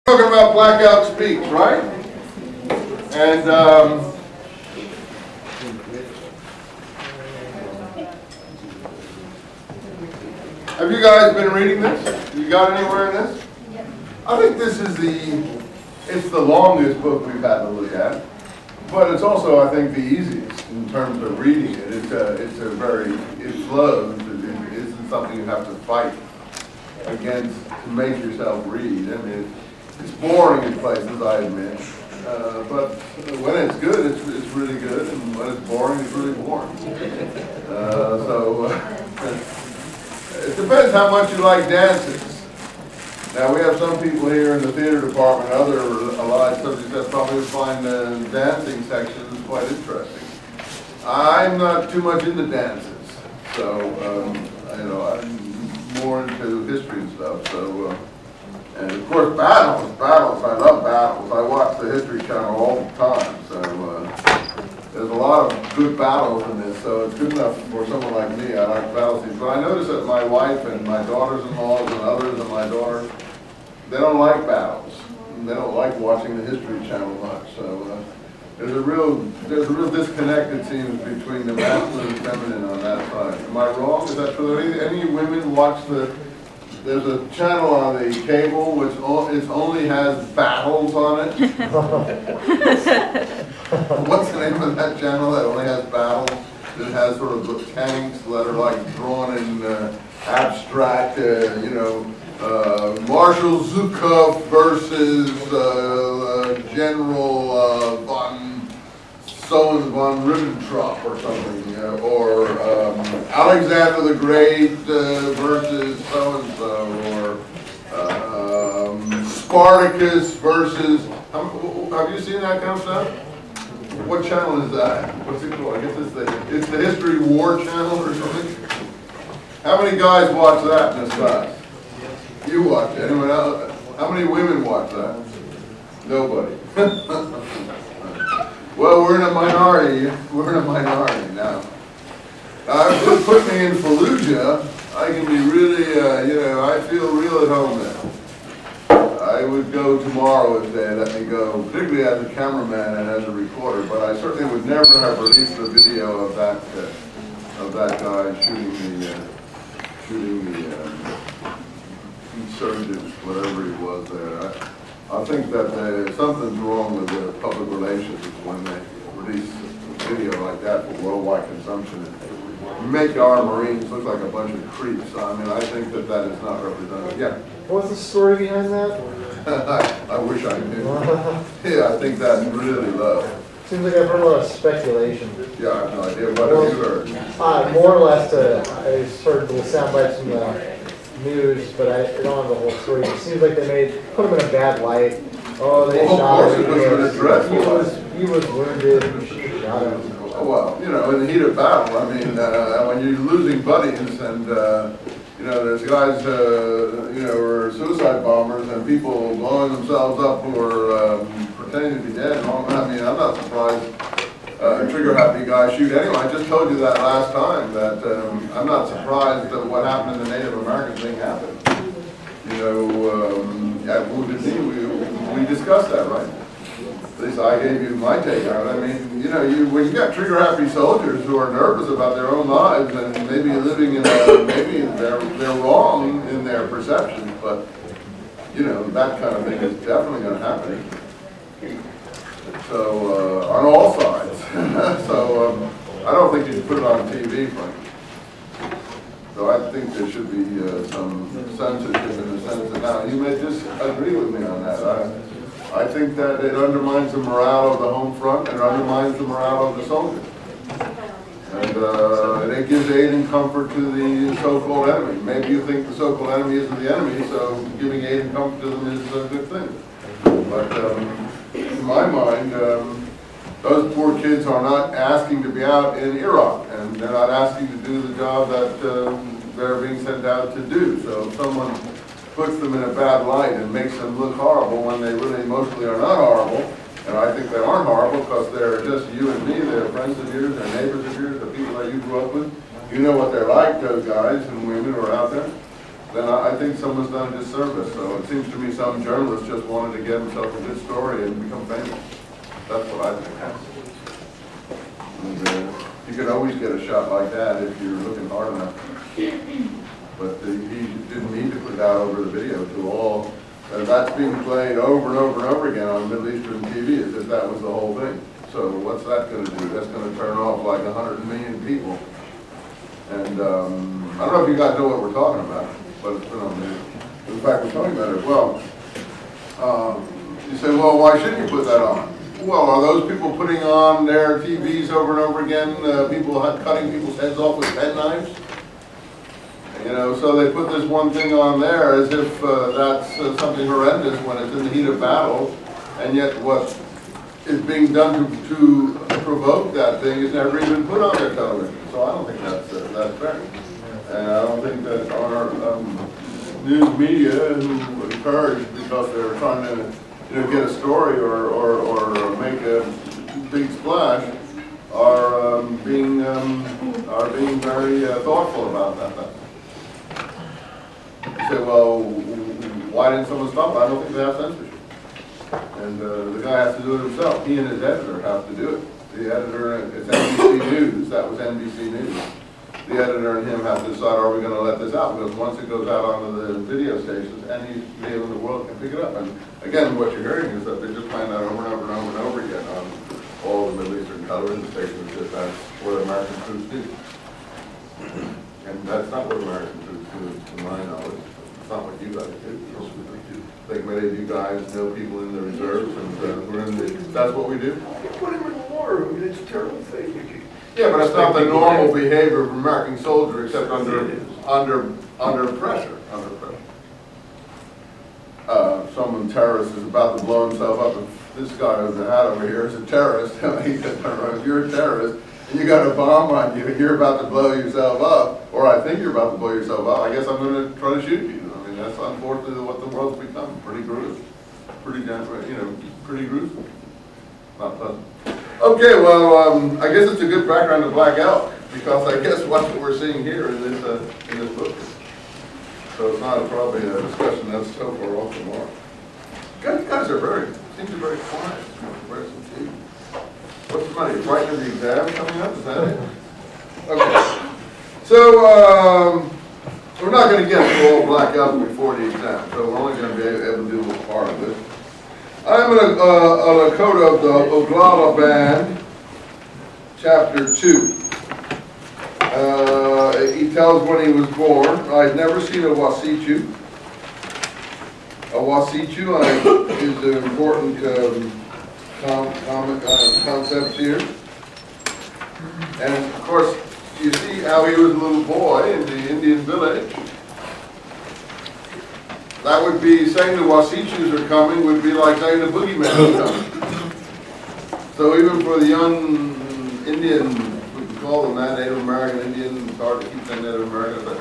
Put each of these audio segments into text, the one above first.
Talking about blackout speech, right? And have you guys been reading this? You got anywhere in this? I think this is it's the longest book we've had to look at, but it's also, I think, the easiest in terms of reading it. It flows. It isn't something you have to fight against to make yourself read. I mean, it's boring in places, I admit, but when it's good, it's really good, and when it's boring, it's really boring. It depends how much you like dances. Now, we have some people here in the theater department, other allied subjects that probably would find the dancing sections quite interesting. I'm not too much into dances, so I'm more into history and stuff. So, and of course, battles. I love battles. I watch the History Channel all the time. So there's a lot of good battles in this. So it's good enough for someone like me. I like battle scenes. But I notice that my wife and my daughters-in-law and others of my daughters, they don't like battles. They don't like watching the History Channel much. So there's a real disconnect, it seems, between the masculine and feminine on that side. Am I wrong? Is that true? Any women watch there's a channel on the cable which only has battles on it? What's the name of that channel that only has battles? It has sort of the tanks that are like drawn in abstract, Marshal Zhukov versus General von Ribbentrop or something, or Alexander the Great versus so-and-so, or Spartacus versus, have you seen that kind of stuff? What channel is that? What's it called? I guess it's the History War channel or something. How many guys watch that in this class? You watch it. Anyone else? How many women watch that? Nobody. Well, we're in a minority. We're in a minority now. Put me in Fallujah, I can be really, I feel real at home there. I would go tomorrow if they let me go, particularly as a cameraman and as a reporter, but I certainly would never have released the video of that guy shooting the insurgents, whatever he was there. I think that something's wrong with the public relations when they release a video like that for worldwide consumption and make our Marines look like a bunch of creeps. I mean, I think that is not representative. Yeah. What's the story behind that? I wish I knew. Yeah, I think that's really low. Seems like I've heard a lot of speculation. Yeah, I have no idea. What have you heard? More or less, I just heard little sound bites from the news, but I don't have the whole story. It seems like they put him in a bad light. Oh, they shot him. He was wounded. He shot him. Well, in the heat of battle, I mean, when you're losing buddies and, there's guys, who are suicide bombers and people blowing themselves up who are pretending to be dead. I mean, I'm not surprised a trigger-happy guy shoot anyone. I just told you that last time, that I'm not surprised that what happened in the Native American thing happened. At Wounded Knee, we discussed that, right? At least I gave you my take on it. I mean, when you got trigger-happy soldiers who are nervous about their own lives and maybe living in maybe they're wrong in their perceptions, but, that kind of thing is definitely going to happen. So, on all sides. So, I don't think you should put it on TV, frankly. So I think there should be some censorship in the sense that, now, you may disagree with me on that. I think that it undermines the morale of the home front and it undermines the morale of the soldiers. And it gives aid and comfort to the so-called enemy. Maybe you think the so-called enemy isn't the enemy, so giving aid and comfort to them is a good thing. But in my mind, those poor kids are not asking to be out in Iraq, and they're not asking to do the job that they're being sent out to do. So if someone puts them in a bad light and makes them look horrible when they really emotionally are not horrible, and I think they aren't horrible because they're just you and me, they're friends of yours, they're neighbors of yours, the people that you grew up with. You know what they're like, those guys and women who are out there. then I think someone's done a disservice. So it seems to me some journalist just wanted to get himself a good story and become famous. That's what I think. And you can always get a shot like that if you're looking hard enough. But he didn't need to put that over the video to all. And that's being played over and over and over again on Middle Eastern TV as if that was the whole thing. So what's that going to do? That's going to turn off like 100 million people. And I don't know if you guys know what we're talking about, but it's been on the news. In fact, we're talking about it. Well, you say, well, why shouldn't you put that on? Well, are those people putting on their TVs over and over again, people cutting people's heads off with penknives? You know, so they put this one thing on there as if that's something horrendous when it's in the heat of battle, and yet what is being done to provoke that thing is never even put on their television. So I don't think that's fair. And I don't think that our news media, who encouraged because they're trying to get a story or make a big splash, are being very thoughtful about that. You say, well, why didn't someone stop it? I don't think they have censorship. And the guy has to do it himself. He and his editor have to do it. The editor, it's NBC News, that was NBC News. The editor and him have to decide, are we going to let this out? Because once it goes out onto the video stations, any media in the world can pick it up. And again, what you're hearing is that they're just playing that over and over and over and over again on all the Middle Eastern television stations, because that's what American troops do. And that's not what American troops do, to my knowledge. It's not what you guys do. I think many of you guys know people in the reserves, and we're in the, that's what we do. You put them in the war, I mean, it's a terrible thing. Yeah, but it's not the normal behavior of an American soldier, except under pressure. Some terrorist is about to blow himself up, and this guy with the hat over here is a terrorist. He said, if you're a terrorist and you got a bomb on you, and you're about to blow yourself up, or I think you're about to blow yourself up, I guess I'm going to try to shoot you. I mean, that's unfortunately what the world's become. Pretty gruesome. Pretty gruesome. Not pleasant. Okay, well, I guess it's a good background to black out, because I guess what we're seeing here in this book. So it's not probably a discussion that's so far off the mark. You guys seem to be very quiet. Where's some tea? What's the money? Right in the exam coming up, is that it? Okay. So, we're not going to get to all black out before the exam, so we're only going to be able to do a little part of it. I'm in a code of the Oglala Band, chapter 2. He tells when he was born. I'd never seen a wasichu. A wasichu is an important concept here. And of course, you see how he was a little boy in the Indian village. That would be saying the wasichus are coming would be like saying the boogeyman is coming. So even for the young Indian, we can call them that, Native American Indian, it's hard to keep saying Native American, but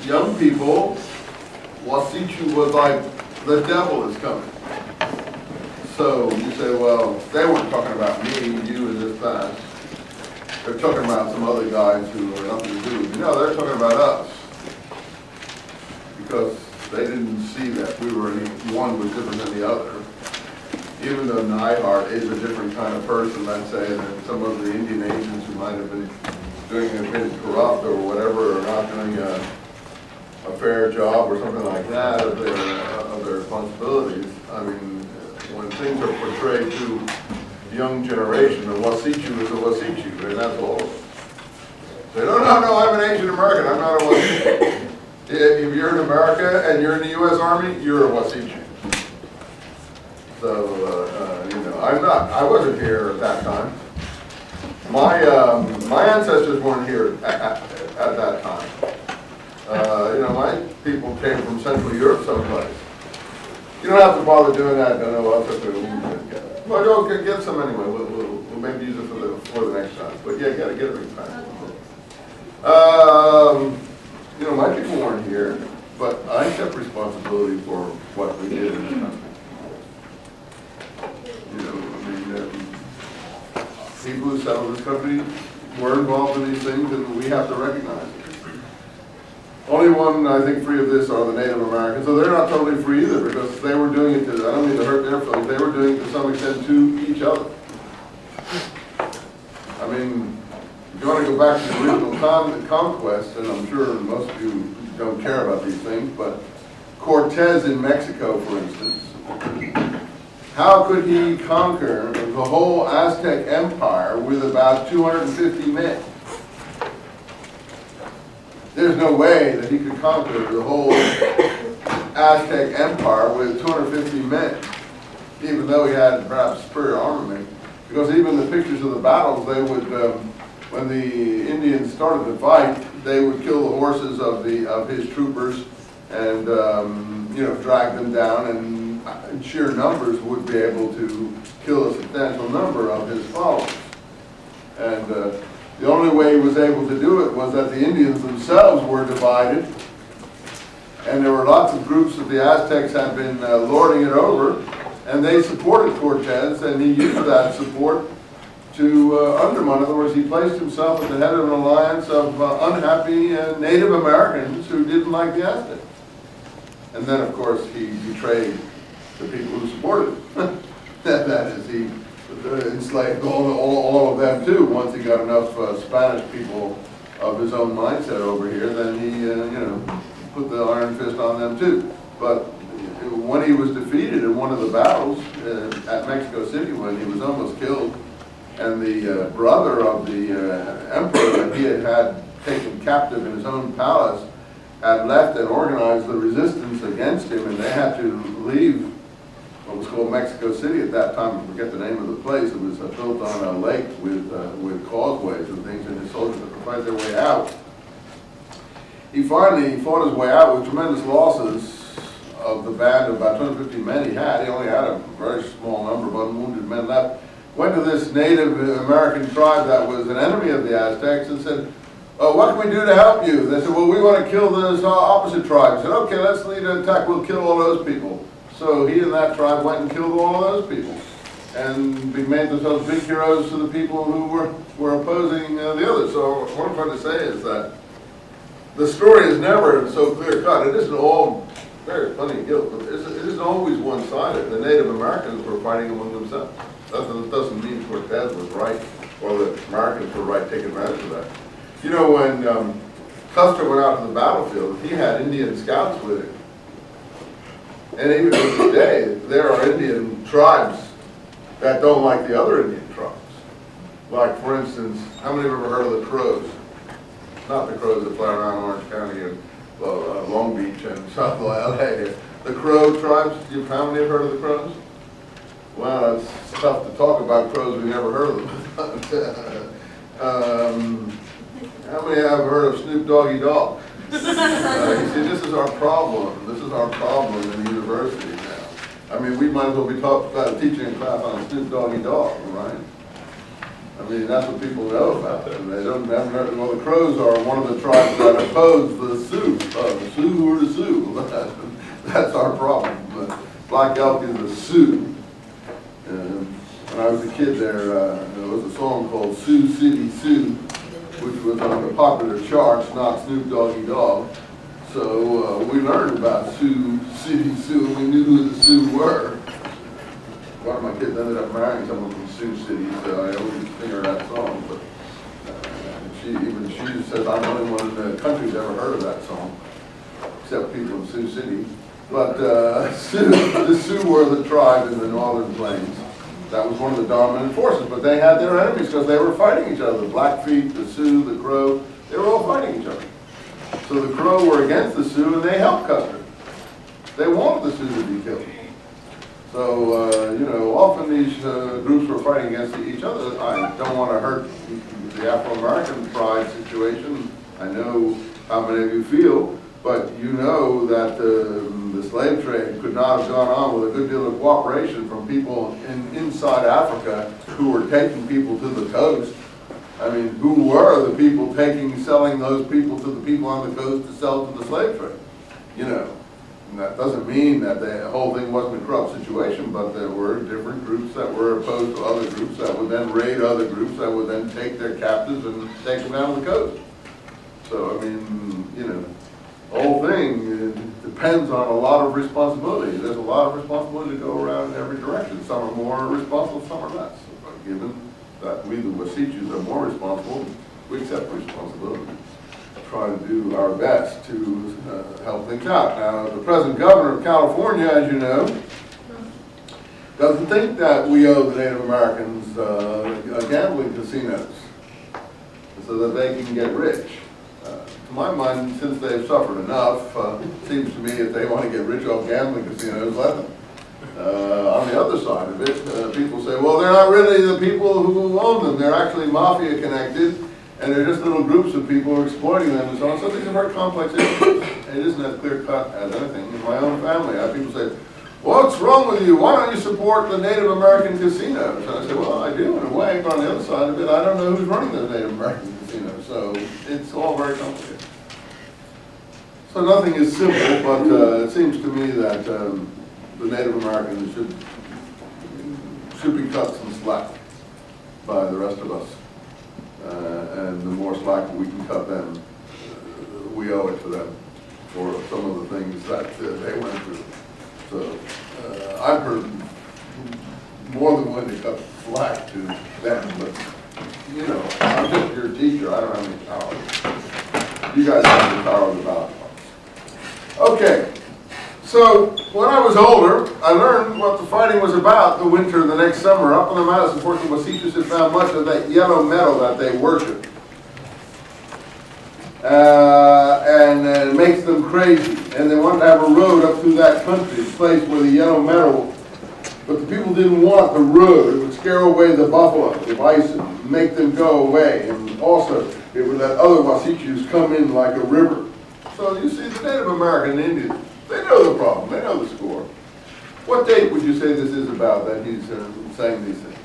young people, wasichu was like the devil is coming. So you say, well, they weren't talking about me, you, and this class. They're talking about some other guys who are nothing to do with you. No, they're talking about us. Because they didn't see that we were one was different than the other. Even though Neihart is a different kind of person, let's say, than some of the Indian agents who might have been doing a bit corrupt or whatever, or not doing a fair job or something like that of their responsibilities. I mean, when things are portrayed to the young generation, a wasichu is a wasichu, and that's all. Say, no, I'm an Asian American, I'm not a wasichu. If you're in America and you're in the U.S. Army, you're a wasichu. So, I wasn't here at that time. My ancestors weren't here at that time. My people came from Central Europe someplace. You don't have to bother doing that. No, I'll just do it. Well, you'll get some anyway. We'll maybe use it for the next time. But yeah, get it back. My people weren't here, but I accept responsibility for what we did in this country. People who settled this country were involved in these things, and we have to recognize it. Only one, I think, free of this are the Native Americans. So they're not totally free either, because they were doing it to, I don't mean to hurt their feelings, they were doing it to some extent to each other. I mean, if you want to go back to the original conquest, and I'm sure most of you don't care about these things, but Cortez in Mexico, for instance, how could he conquer the whole Aztec Empire with about 250 men? There's no way that he could conquer the whole Aztec Empire with 250 men, even though he had perhaps superior armament. Because even the pictures of the battles, they would, when the Indians started to fight, they would kill the horses of his troopers and you know, drag them down, and in sheer numbers would be able to kill a substantial number of his followers. And the only way he was able to do it was that the Indians themselves were divided, and there were lots of groups that the Aztecs had been lording it over, and they supported Cortez, and he used that support to undermine. In other words, he placed himself at the head of an alliance of unhappy Native Americans who didn't like the Aztecs. And then, of course, he betrayed the people who supported him. That is, he enslaved all of them too. Once he got enough Spanish people of his own mindset over here, then he, you know, put the iron fist on them too. But when he was defeated in one of the battles at Mexico City, when he was almost killed, and the brother of the emperor that he had taken captive in his own palace had left and organized the resistance against him, and they had to leave what was called Mexico City at that time. I forget the name of the place. It was built on a lake with causeways and things, and his soldiers had to fight their way out. He finally fought his way out with tremendous losses of the band of about 250 men he had. He only had a very small number of unwounded men left. Went to this Native American tribe that was an enemy of the Aztecs and said, "Oh, what can we do to help you?" They said, "Well, we want to kill this opposite tribe." He said, "Okay, let's lead an attack. We'll kill all those people." So he and that tribe went and killed all of those people, and made themselves big heroes to the people who were opposing the others. So what I'm trying to say is that the story is never so clear cut. It isn't all, there's plenty of guilt, but it isn't always one-sided. The Native Americans were fighting among themselves. That doesn't mean Cortez was right, or the Americans were right taking advantage of that. You know, when Custer went out to the battlefield, he had Indian scouts with him. And even to this day, there are Indian tribes that don't like the other Indian tribes. Like, for instance, how many have ever heard of the Crows? Not the Crows that fly around Orange County and Long Beach and South LA. The Crow tribes, how many have heard of the Crows? Well, it's tough to talk about Crows, we've never heard of them. How many have heard of Snoop Doggy Dogg? You see, this is our problem. This is our problem in the university now. I mean, we might as well be teaching a class on Snoop Doggy Dogg, right? I mean, that's what people know about them. They don't have heard. Well, the Crows are one of the tribes that oppose the Sioux. The Sioux or the Sioux. That's our problem. But Black Elk is a Sioux. When I was a kid there was a song called Sioux City Sioux, which was on the popular charts, not Snoop Doggy Dogg. So we learned about Sioux City Sioux, and we knew who the Sioux were. One of my kids ended up marrying someone from Sioux City, so I always sing her that song. But she says I'm the only one in the country who's ever heard of that song, except people in Sioux City. But the Sioux were the tribe in the northern plains. That was one of the dominant forces, but they had their enemies because they were fighting each other. The Blackfeet, the Sioux, the Crow, they were all fighting each other. So the Crow were against the Sioux, and they helped Custer. They wanted the Sioux to be killed. So, you know, often these groups were fighting against each other. I don't want to hurt the Afro-American pride situation. I know how many of you feel, but you know that the slave trade could not have gone on with a good deal of cooperation from people inside Africa who were taking people to the coast. I mean, who were the people selling those people to the people on the coast to sell to the slave trade? You know, and that doesn't mean that the whole thing wasn't a corrupt situation, but there were different groups that were opposed to other groups that would then raid other groups that would then take their captives and take them down to the coast. So, I mean, you know, the whole thing depends on a lot of responsibility. There's a lot of responsibility to go around in every direction. Some are more responsible, some are less. But given that we, the Wasichus, are more responsible, we accept responsibility. Try to do our best to help things out. Now, the present governor of California, as you know, doesn't think that we owe the Native Americans gambling casinos so that they can get rich. To my mind, since they've suffered enough, it seems to me if they want to get rich off gambling casinos, let them. On the other side of it, people say, well, they're not really the people who own them. They're actually mafia connected, and they're just little groups of people who are exploiting them and so on. So these are very complex issues. It isn't as clear cut as anything. In my own family, I have people say, what's wrong with you? Why don't you support the Native American casinos? And I say, well, I do in a way, but on the other side of it, I don't know who's running those Native American casinos. So it's all very complicated. So nothing is simple, but it seems to me that the Native Americans should be cut some slack by the rest of us. And the more slack we can cut them, we owe it to them for some of the things that they went through. So I'm more than willing to cut slack to them, but you know, I'm just your teacher. I don't have any power. You guys have the power of the ballot box. Okay, so when I was older, I learned what the fighting was about the winter the next summer. Up in the Madison Fork, the Wasichus had found much of that yellow metal that they worship. And it makes them crazy. And they wanted to have a road up through that country, a place where the yellow metal, but the people didn't want the road. It would scare away the buffalo, the bison, make them go away. And also, it would let other Wasichus come in like a river. So you see, the Native American Indians, they know the problem, they know the score. What date would you say this is about that he's saying these things?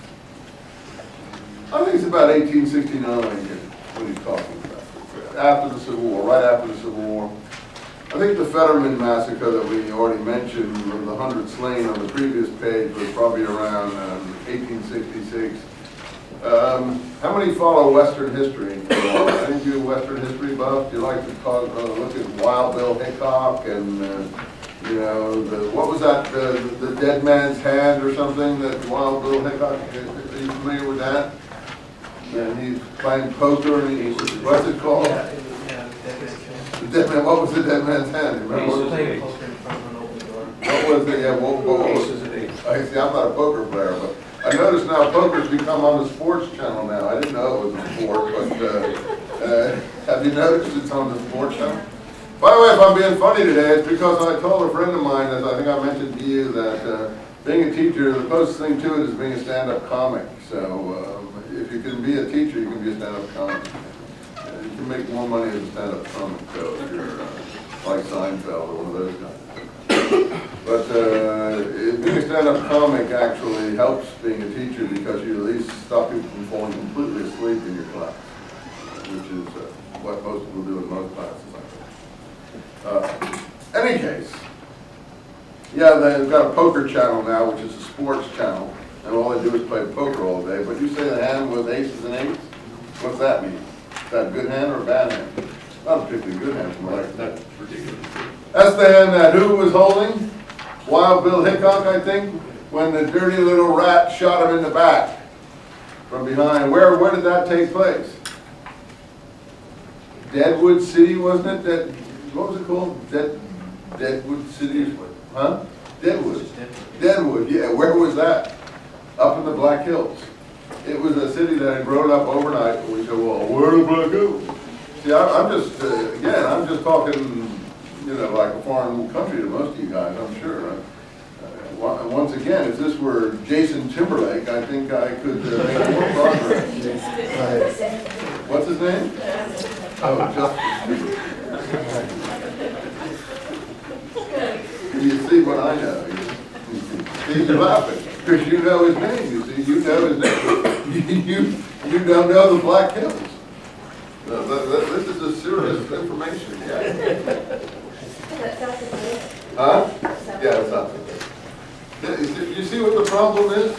I think it's about 1869 when he's talking about it. After the Civil War, right after the Civil War. I think the Fetterman massacre that we already mentioned, of the 100 slain on the previous page, was probably around 1866. How many follow Western history? I think you're a Western history buff. Do you like to look at Wild Bill Hickok and, you know, what was that, the Dead Man's Hand or something, that Wild Bill Hickok, are you familiar with that? And he's playing poker and he's, what's it called? The Dead Man, what was the Dead Man's Hand? You remember what was it? What was it? Yeah, what was it? I see, I'm not a poker player, but I notice now poker's become on the sports channel now. I didn't know it was a sport, but have you noticed it's on the sports channel? By the way, if I'm being funny today, it's because I told a friend of mine, as I think I mentioned to you, that being a teacher, the closest thing to it is being a stand-up comic. So if you can be a teacher, you can be a stand-up comic. You can make more money as a stand-up comic, so if you're like Seinfeld or one of those guys. But being a stand-up comic actually helps being a teacher because you at least stop people from falling completely asleep in your class, which is what most people do in most classes, I think. Any case, yeah, they've got a poker channel now, which is a sports channel, and all they do is play poker all day. But you say the hand with aces and eights? What's that mean? Is that a good hand or a bad hand? Not a particularly good hand from what I can tell. That's the hand that who was holding? Wild Bill Hickok, I think, when the dirty little rat shot him in the back from behind. Where did that take place? Deadwood City, wasn't it? What was it called? Deadwood City? Huh? Deadwood. Deadwood, yeah. Where was that? Up in the Black Hills. It was a city that had grown up overnight. And we said, well, where are the Black Hills? See, I'm just, again, I'm just talking, you know, like a foreign country to most of you guys, I'm sure. Once again, if this were Jason Timberlake, I think I could make more progress. What's his name? Oh, Justin. You see what I know. See, you're laughing because you know his name. You see, you know his name. You don't know the Black Hills. This is a serious information. Yeah. Huh? Yeah, it's not. You see what the problem is?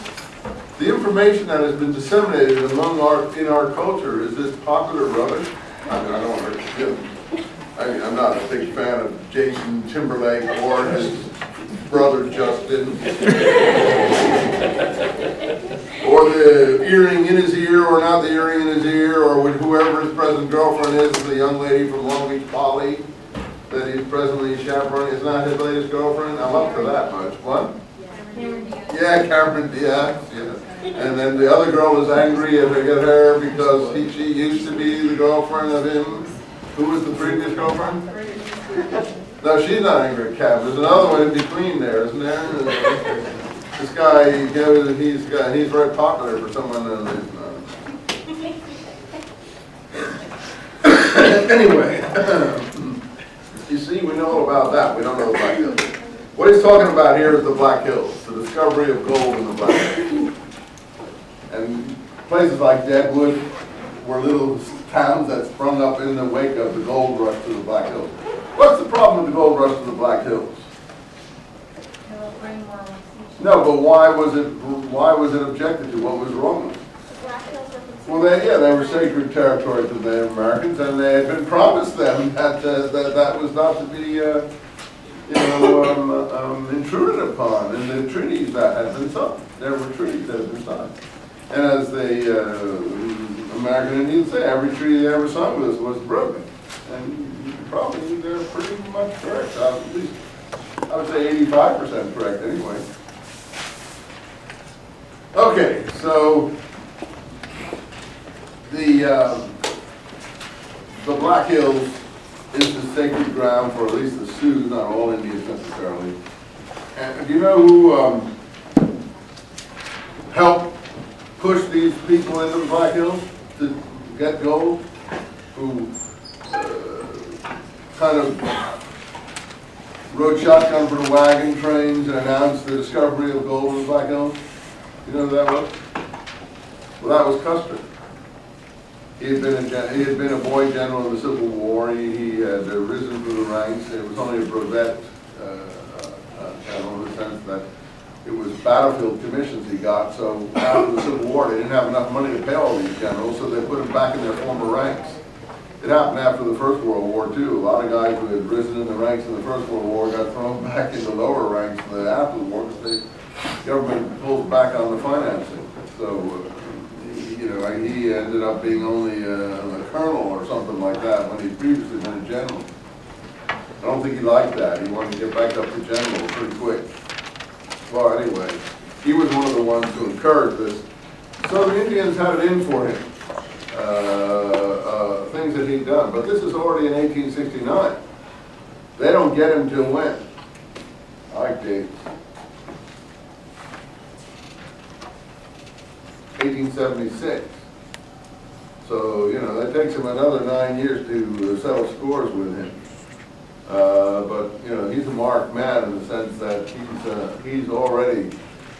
The information that has been disseminated among in our culture is this popular rubbish. I mean, I don't want to hurt you. I'm not a big fan of Jason Timberlake or his brother Justin. Or the earring in his ear or not the earring in his ear, or with whoever his present girlfriend is, the young lady from Long Beach Poly that he's presently chaperoning. Is not his latest girlfriend? I'm up for that much. What? Yeah, Cameron Diaz. Yeah. And then the other girl is angry at her because she used to be the girlfriend of him. Who was the previous girlfriend? No, she's not angry at Cam. There's another one in between there, isn't there? This guy, he's very popular for someone that is. Anyway, you see, we know all about that. We don't know the Black Hills. What he's talking about here is the Black Hills, the discovery of gold in the Black Hills. And places like Deadwood were little towns that sprung up in the wake of the gold rush to the Black Hills. What's the problem with the gold rush to the Black Hills? No, but why was it objected to? What was wrong with it? Well, they were sacred territory to the Native Americans, and they had been promised them that that was not to be intruded upon in the treaties that had been signed. There were treaties that had been signed. And as the American Indians say, every treaty they ever signed with us was broken. And probably they're pretty much correct. At least, I would say 85% correct anyway. Okay, so the Black Hills is the sacred ground for at least the Sioux, not all Indians necessarily. And do you know who helped push these people into the Black Hills to get gold? Who kind of rode shotgun for the wagon trains and announced the discovery of gold in the Black Hills? You know who that was? Well, that was Custer. He had been a boy general in the Civil War. He had risen through the ranks. It was only a brevet general in the sense that it was battlefield commissions he got. So after the Civil War, they didn't have enough money to pay all these generals, so they put him back in their former ranks. It happened after the First World War, too. A lot of guys who had risen in the ranks in the First World War got thrown back into lower ranks after the war because the government pulled back on the financing. So, he ended up being only a colonel or something like that when he'd previously been a general. I don't think he liked that. He wanted to get back up to general pretty quick. Well, anyway, he was one of the ones who encouraged this. So the Indians had it in for him, things that he'd done. But this is already in 1869. They don't get him till when? I like dates. 1876. So, that takes him another 9 years to settle scores with him. But, he's a marked man in the sense that he's already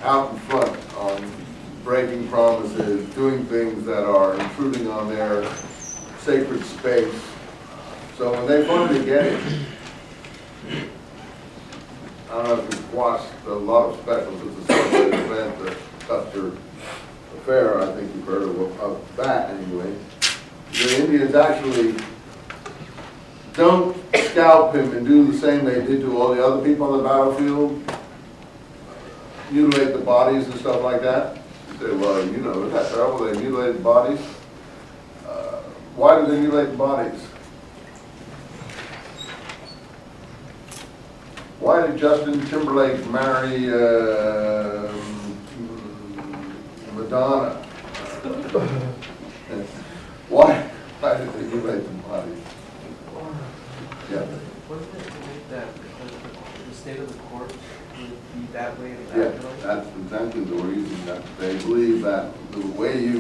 out in front on breaking promises, doing things that are intruding on their sacred space. So when they finally get him, I don't know if you've watched a lot of specials. It's a celebrated event, the Custer Affair. I think you've heard of that anyway. The Indians actually don't scalp him and do the same they did to all the other people on the battlefield, mutilate the bodies and stuff like that. You say, well, isn't that terrible? They mutilated bodies. Why did they mutilate the bodies? Why did Justin Timberlake marry Madonna? Why did they mutilate the bodies? Yeah. Wasn't it to make that because the state of the court would be that way? Yeah, that's exactly the reason that they believe that the way you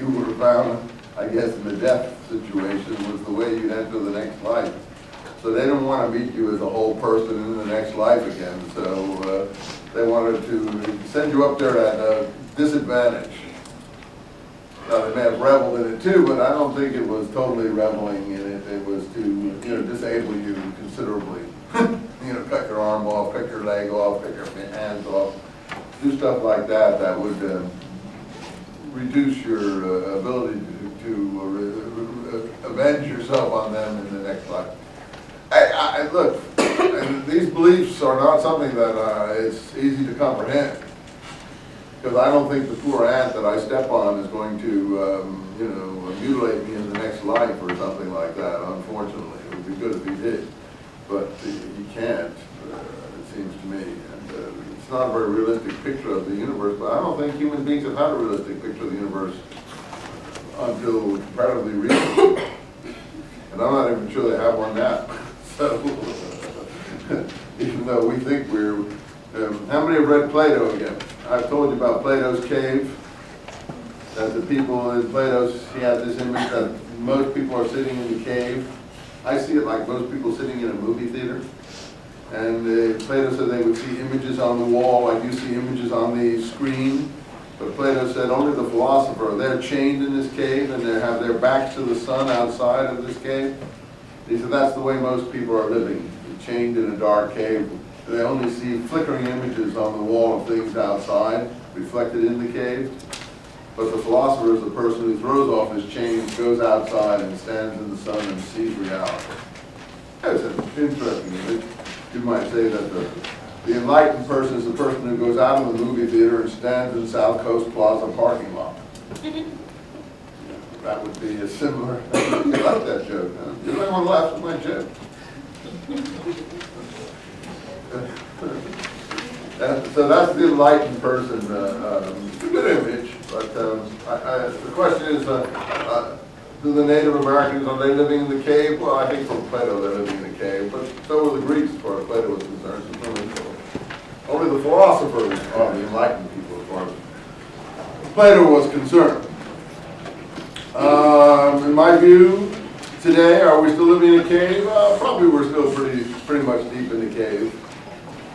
were found, I guess, in the death situation was the way you'd enter the next life. So they don't want to meet you as a whole person in the next life again. So they wanted to send you up there at a disadvantage. Now, they may have reveled in it too, but I don't think it was totally reveling in it. It was to, disable you considerably. Cut your arm off, cut your leg off, cut your hands off. Do stuff like that that would reduce your ability to avenge yourself on them in the next life. look, and these beliefs are not something that is easy to comprehend. Because I don't think the poor ant that I step on is going to, you know, mutilate me in the next life or something like that, unfortunately. It would be good if he did. But he can't, it seems to me. And it's not a very realistic picture of the universe, but I don't think human beings have had a realistic picture of the universe until comparatively recently. And I'm not even sure they have one now. So, even though we think we're, how many have read Plato again? I've told you about Plato's cave, that the people in Plato's, he had this image that most people are sitting in the cave. I see it like most people sitting in a movie theater. And Plato said they would see images on the wall like you see images on the screen. But Plato said only the philosopher, they're chained in this cave and they have their backs to the sun outside of this cave. He said that's the way most people are living, chained in a dark cave. They only see flickering images on the wall of things outside, reflected in the cave. But the philosopher is the person who throws off his chains, goes outside and stands in the sun and sees reality. That's an interesting image. You might say that the enlightened person is the person who goes out of the movie theater and stands in South Coast Plaza parking lot. That would be a similar, you like that joke, huh? You don't want to laugh at my joke. So that's the enlightened person. It's a good image, but the question is, do the Native Americans, are they living in the cave? Well, I think for Plato they're living in the cave, but so were the Greeks as far as Plato was concerned. Only the philosophers are the enlightened people as far as Plato was concerned. In my view, today, are we still living in a cave? Probably we're still pretty much deep in the cave.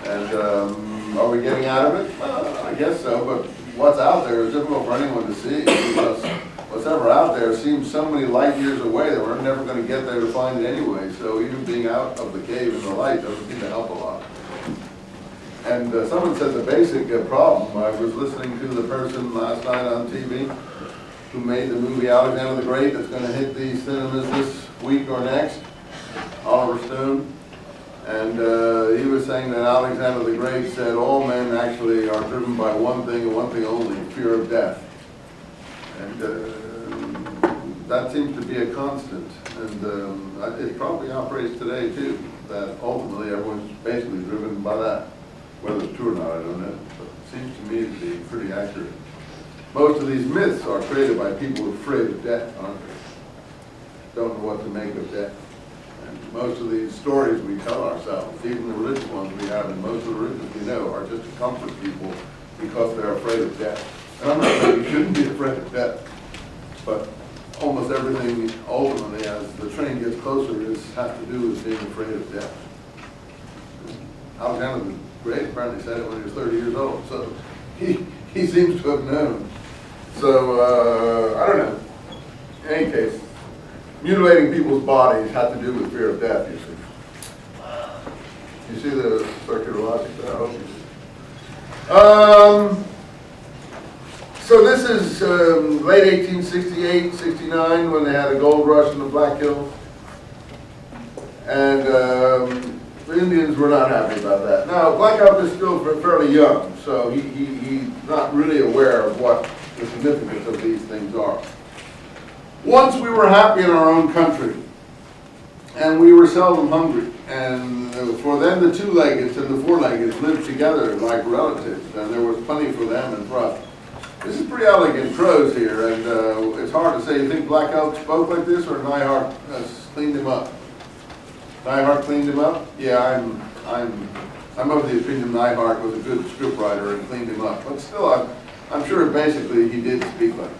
And are we getting out of it? I guess so, but what's out there is difficult for anyone to see because what's ever out there seems so many light years away that we're never going to get there to find it anyway. So even being out of the cave in the light doesn't seem to help a lot. And someone said the basic problem, I was listening to the person last night on TV who made the movie Alexander the Great that's going to hit the cinemas this week or next, Oliver Stone. And he was saying that Alexander the Great said all men actually are driven by one thing and one thing only, fear of death. And that seems to be a constant. And it probably operates today too, that ultimately everyone's basically driven by that. Whether it's true or not, I don't know. But it seems to me to be pretty accurate. Most of these myths are created by people afraid of death, aren't they? Don't know what to make of death. And most of these stories we tell ourselves, even the religious ones we have, and most of the religions we know, are just to comfort people because they're afraid of death. And I'm not saying you shouldn't be afraid of death, but almost everything ultimately, as the train gets closer, has to do with being afraid of death. Alexander the Great apparently said it when he was 30 years old, so he seems to have known. So, I don't know. In any case, mutilating people's bodies had to do with fear of death, you see. You see the circular logic there? I hope you see. So this is late 1868, 69, when they had a gold rush in the Black Hills. And the Indians were not happy about that. Now, Black Elk is still fairly young, so he's not really aware of what the significance of these things are. Once we were happy in our own country, and we were seldom hungry, and for them the two-leggeds and the four-leggeds lived together like relatives, and there was plenty for them and for us. This is pretty elegant prose here, and it's hard to say. You think Black Elk spoke like this, or Neihart cleaned him up? Neihart cleaned him up? Yeah, I'm of the opinion Neihart was a good scriptwriter and cleaned him up, but still, I'm sure basically he did speak like this.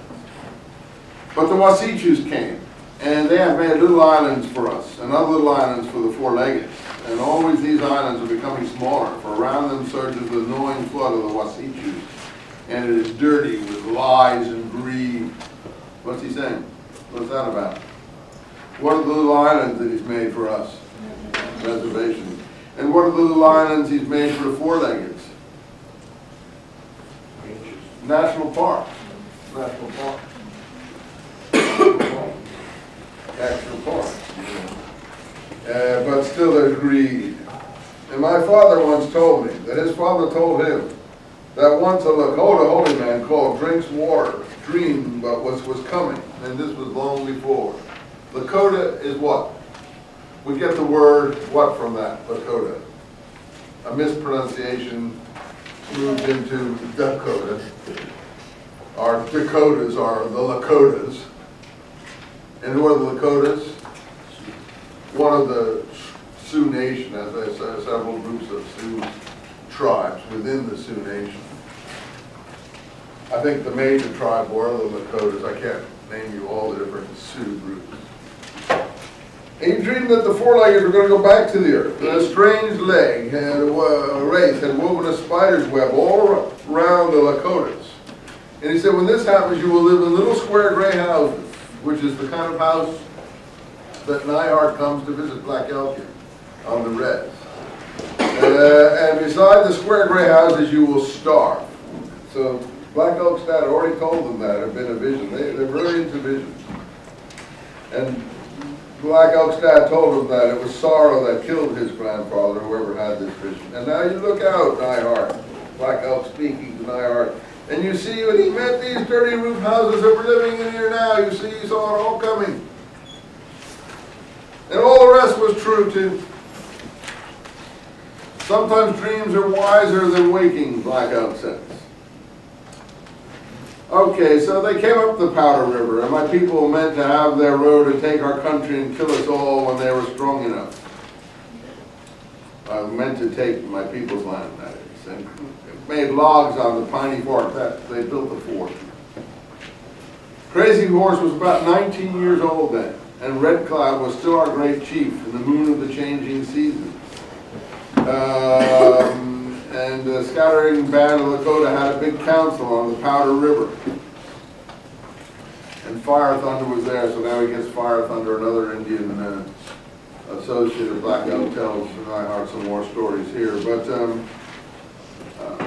But the Wasichus came, and they have made little islands for us, and other little islands for the four-legged. And always these islands are becoming smaller, for around them surges the gnawing flood of the Wasichus. And it is dirty with lies and greed. What's he saying? What's that about? What are the little islands that he's made for us? Reservations. And what are the little islands he's made for the four-leggeds? National parks. National parks. National parks. but still there's greed. And my father once told me that his father told him that once a Lakota holy man called Drinks Water dreamed about what was coming, and this was long before. Lakota is what? We get the word what from that, Lakota? A mispronunciation moved into Dakota. Our Dakotas are the Lakotas. And who are the Lakotas? One of the Sioux Nation, as I said, several groups of Sioux tribes within the Sioux Nation. I think the major tribe were the Lakotas. I can't name you all the different Sioux groups. And he dreamed that the four-legged were going to go back to the earth. And a strange leg and a race had woven a spider's web all around the Lakotas. And he said, when this happens, you will live in little square gray houses, which is the kind of house that Nyhart comes to visit Black Elk in, on the res. And beside the square gray houses, you will starve. So Black Elk's dad already told them that. It had been a vision. They're very into visions. And Black Elk's dad told him that it was sorrow that killed his grandfather, whoever had this vision. And now you look out, Nyhart. Black Elk speaking to Nyhart. And you see when he met these dirty roof houses that we're living in here now, you see, he saw it all coming. And all the rest was true too. Sometimes dreams are wiser than waking, Black Elk says. Okay, so they came up the Powder River, and my people meant to have their road to take our country and kill us all when they were strong enough. Meant to take my people's land, that is. And made logs on the Piney Fork. That they built the fort. Crazy Horse was about 19 years old then, and Red Cloud was still our great chief in the moon of the changing seasons. And the scattering band of Lakota had a big council on the Powder River. And Fire Thunder was there, so now he gets Fire Thunder, another Indian associate of Black Elk tells Nyhart some more stories here. But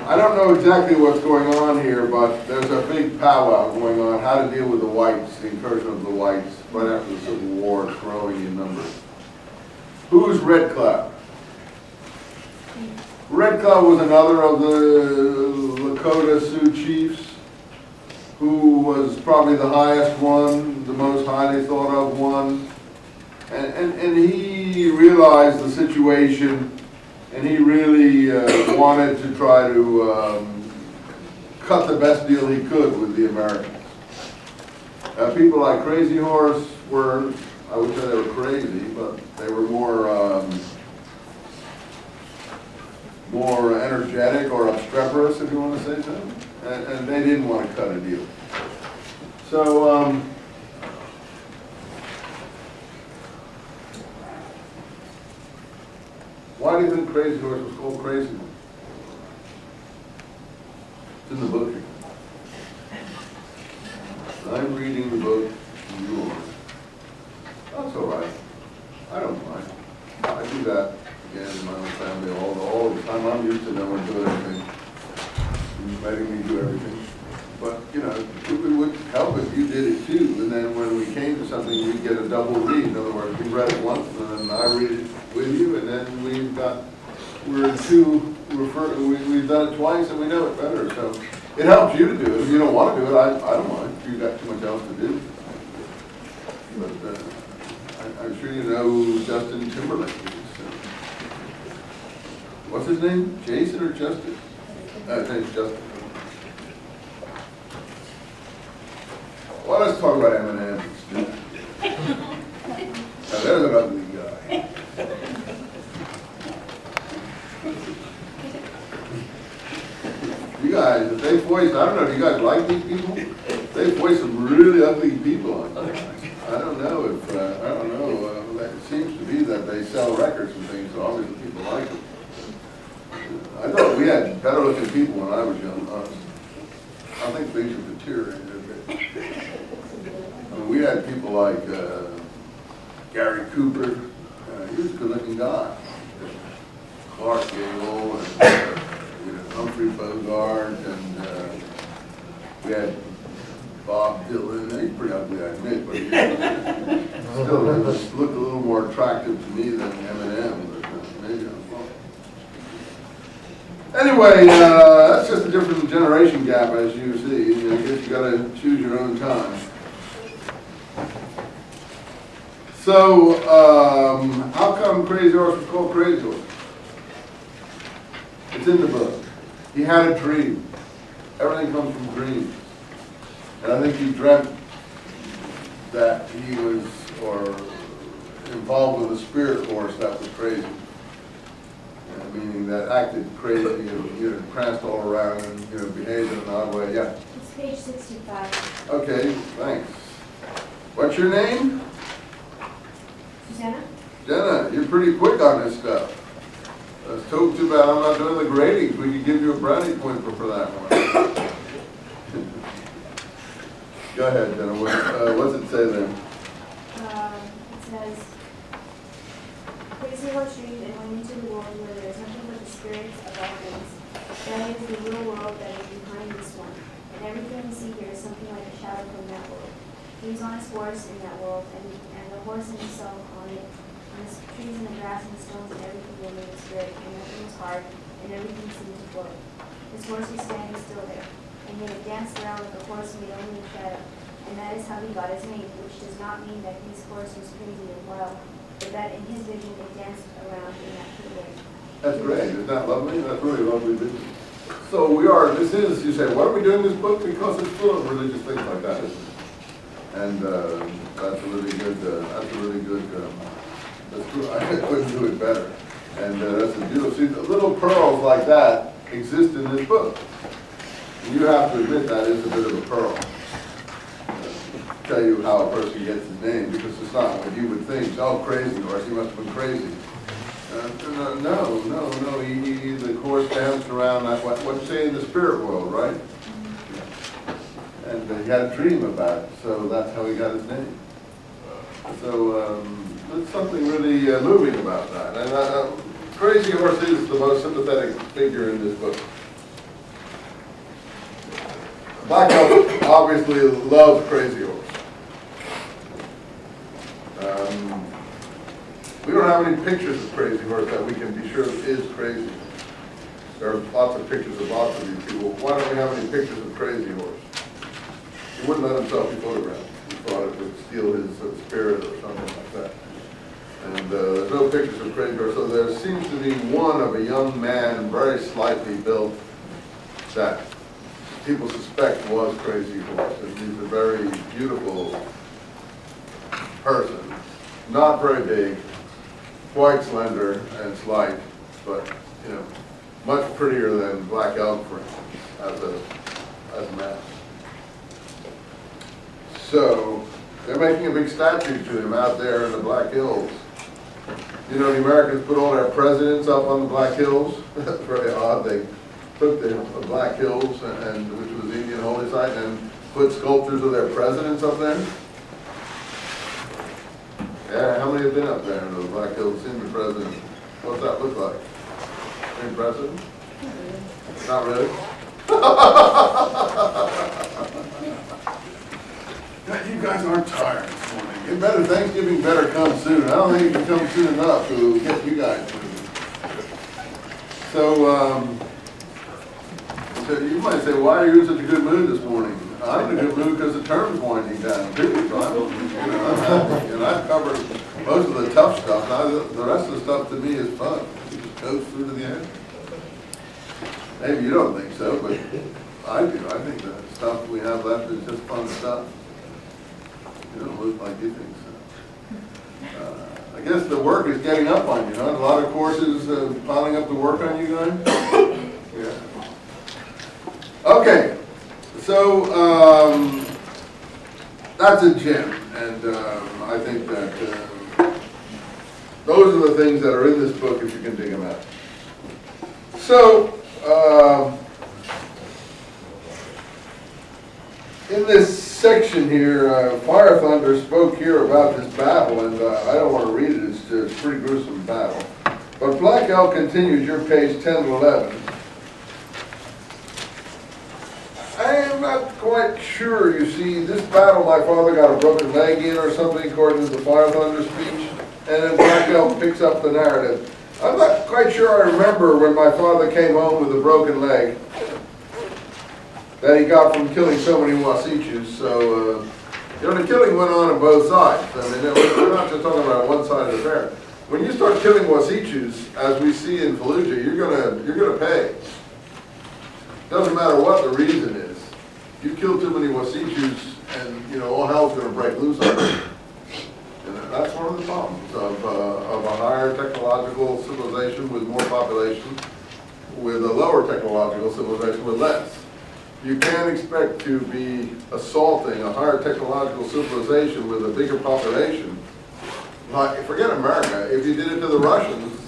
I don't know exactly what's going on here, but there's a big powwow going on, how to deal with the whites, the incursion of the whites, right after the Civil War, it's growing in numbers. Who's Red Cloud? Red Cloud was another of the Lakota Sioux chiefs who was probably the highest one, the most highly thought of one. And he realized the situation, and he really wanted to try to cut the best deal he could with the Americans. People like Crazy Horse were, I would say they were crazy, but they were more energetic or obstreperous, if you want to say so. And they didn't want to cut a deal. So, why do you think Crazy Horse was called Crazy Horse? It's in the book here. I'm reading the book, yours. That's all right. I don't mind. I do that again in my own family all the time. I'm used to no one doing everything, letting me do everything. But, you know, it would help if you did it too. And then when we came to something, we'd get a double read. In other words, we read it once, and then I read it with you, and then we've done it twice, and we know it better. So it helps you to do it. If you don't want to do it, I don't mind. If you've got too much else to do. But I'm sure you know who Justin Timberlake is. What's his name? Jason or Justin? His name's Justin. Well, let's talk about Eminem. Now, there's an ugly guy. You guys, if they voice, I don't know, do you guys like these people? They voice some really ugly people on there. I don't know if, it seems to be that they sell records and things, so obviously people like them. I thought we had better looking people when I was young. I think things have deteriorated a bit. I mean, we had people like Gary Cooper. He was a good looking guy. Clark Gable and Humphrey Bogart, and we had Bob Dylan. He's pretty ugly, I admit, but he still looked a little more attractive to me than Eminem. But maybe I'm wrong. Anyway, that's just a different generation gap, as you see. I guess you got to choose your own time. So, how come Crazy Horse was called Crazy Horse? It's in the book. He had a dream. Everything comes from dreams. And I think he dreamt that he was, or involved with a spirit horse that was crazy. Meaning that acted crazy, pranced all around and, behaved in an odd way. Yeah? It's page 65. Okay, thanks. What's your name? Susanna? Jenna, you're pretty quick on this stuff. That's too bad I'm not doing the gradings. We could give you a brownie point for that one. Go ahead, Jenna. What's it say then? It says, Crazy Horse dreamed and went into the world where there is nothing but the spirits of all things. That is the real world that is behind this one. And everything we see here is something like a shadow from that world. He was on his horse in that world, and the horse and himself on it, on the trees and the grass and the stones and everything were made of spirit, and nothing was hard, and everything seemed to float. His horse was standing still there, and yet it danced around like a horse made only of shadow. And that is how he got his name, which does not mean that his horse was crazy and wild, but that in his vision it danced around in that way. That's great. Isn't that lovely? That's really lovely vision. So this is, you say, why are we doing this book? Because it's full of religious things like that, isn't it? And that's a really good, that's true. I couldn't do it better. And that's a beautiful, see, the little pearls like that exist in this book. And you have to admit that is a bit of a pearl. Tell you how a person gets his name, because it's not what you would think. Oh, Crazy Horse, he must have been crazy. No. He the horse danced around that, what you say in the spirit world, right? And he had a dream about it, so that's how he got his name. So there's something really moving about that. And Crazy Horse is the most sympathetic figure in this book. Black Elk obviously loves Crazy Horse. We don't have any pictures of Crazy Horse that we can be sure is crazy. There are lots of pictures of lots of these people. Why don't we have any pictures of Crazy Horse? He wouldn't let himself be photographed. He thought it would steal his spirit or something like that. And there's no pictures of Crazy Horse. So there seems to be one of a young man, very slightly built, that people suspect was Crazy Horse. And he's a very beautiful person. Not very big, quite slender and slight, but much prettier than Black Elk, for instance, as a man. So they're making a big statue to him out there in the Black Hills. The Americans put all their presidents up on the Black Hills. That's very odd. They took the Black Hills, which was the Indian holy site, and put sculptures of their presidents up there. Yeah, how many have been up there in the Black Hills, seen the president? What's that look like? Any president? Not really? You guys aren't tired this morning. Get better, Thanksgiving better come soon. I don't think it can come soon enough to get you guys moving. So you might say, why are you in such a good mood this morning? I'm in a good mood because the term's winding down too. So I'm happy. And I've covered most of the tough stuff. Now the rest of the stuff to me is fun. You just coast through to the end. Maybe you don't think so, but I do. I think the stuff we have left is just fun stuff. You don't look like you think so. I guess the work is getting up on you, huh? A lot of courses piling up the work on you guys? Yeah. Okay. So that's a gem, and I think that those are the things that are in this book if you can dig them out. So in this section here, Fire Thunder spoke here about this battle, and I don't want to read it, it's a pretty gruesome battle. But Black Elk continues, your page 10 and 11. I am I'm not quite sure. You see, this battle, my father got a broken leg in or something, according to the Fire Thunder speech, and then Black Elk picks up the narrative. I'm not quite sure I remember when my father came home with a broken leg that he got from killing so many Wasichus. So, you know, the killing went on both sides. I mean, we're not just talking about one side of the affair. When you start killing Wasichus, as we see in Fallujah, you're gonna pay. Doesn't matter what the reason is. You kill too many Wasichus, and you know all hell's gonna break loose on you. And that's one of the problems of a higher technological civilization with more population, with a lower technological civilization with less. You can't expect to be assaulting a higher technological civilization with a bigger population. Like, forget America. If you did it to the Russians,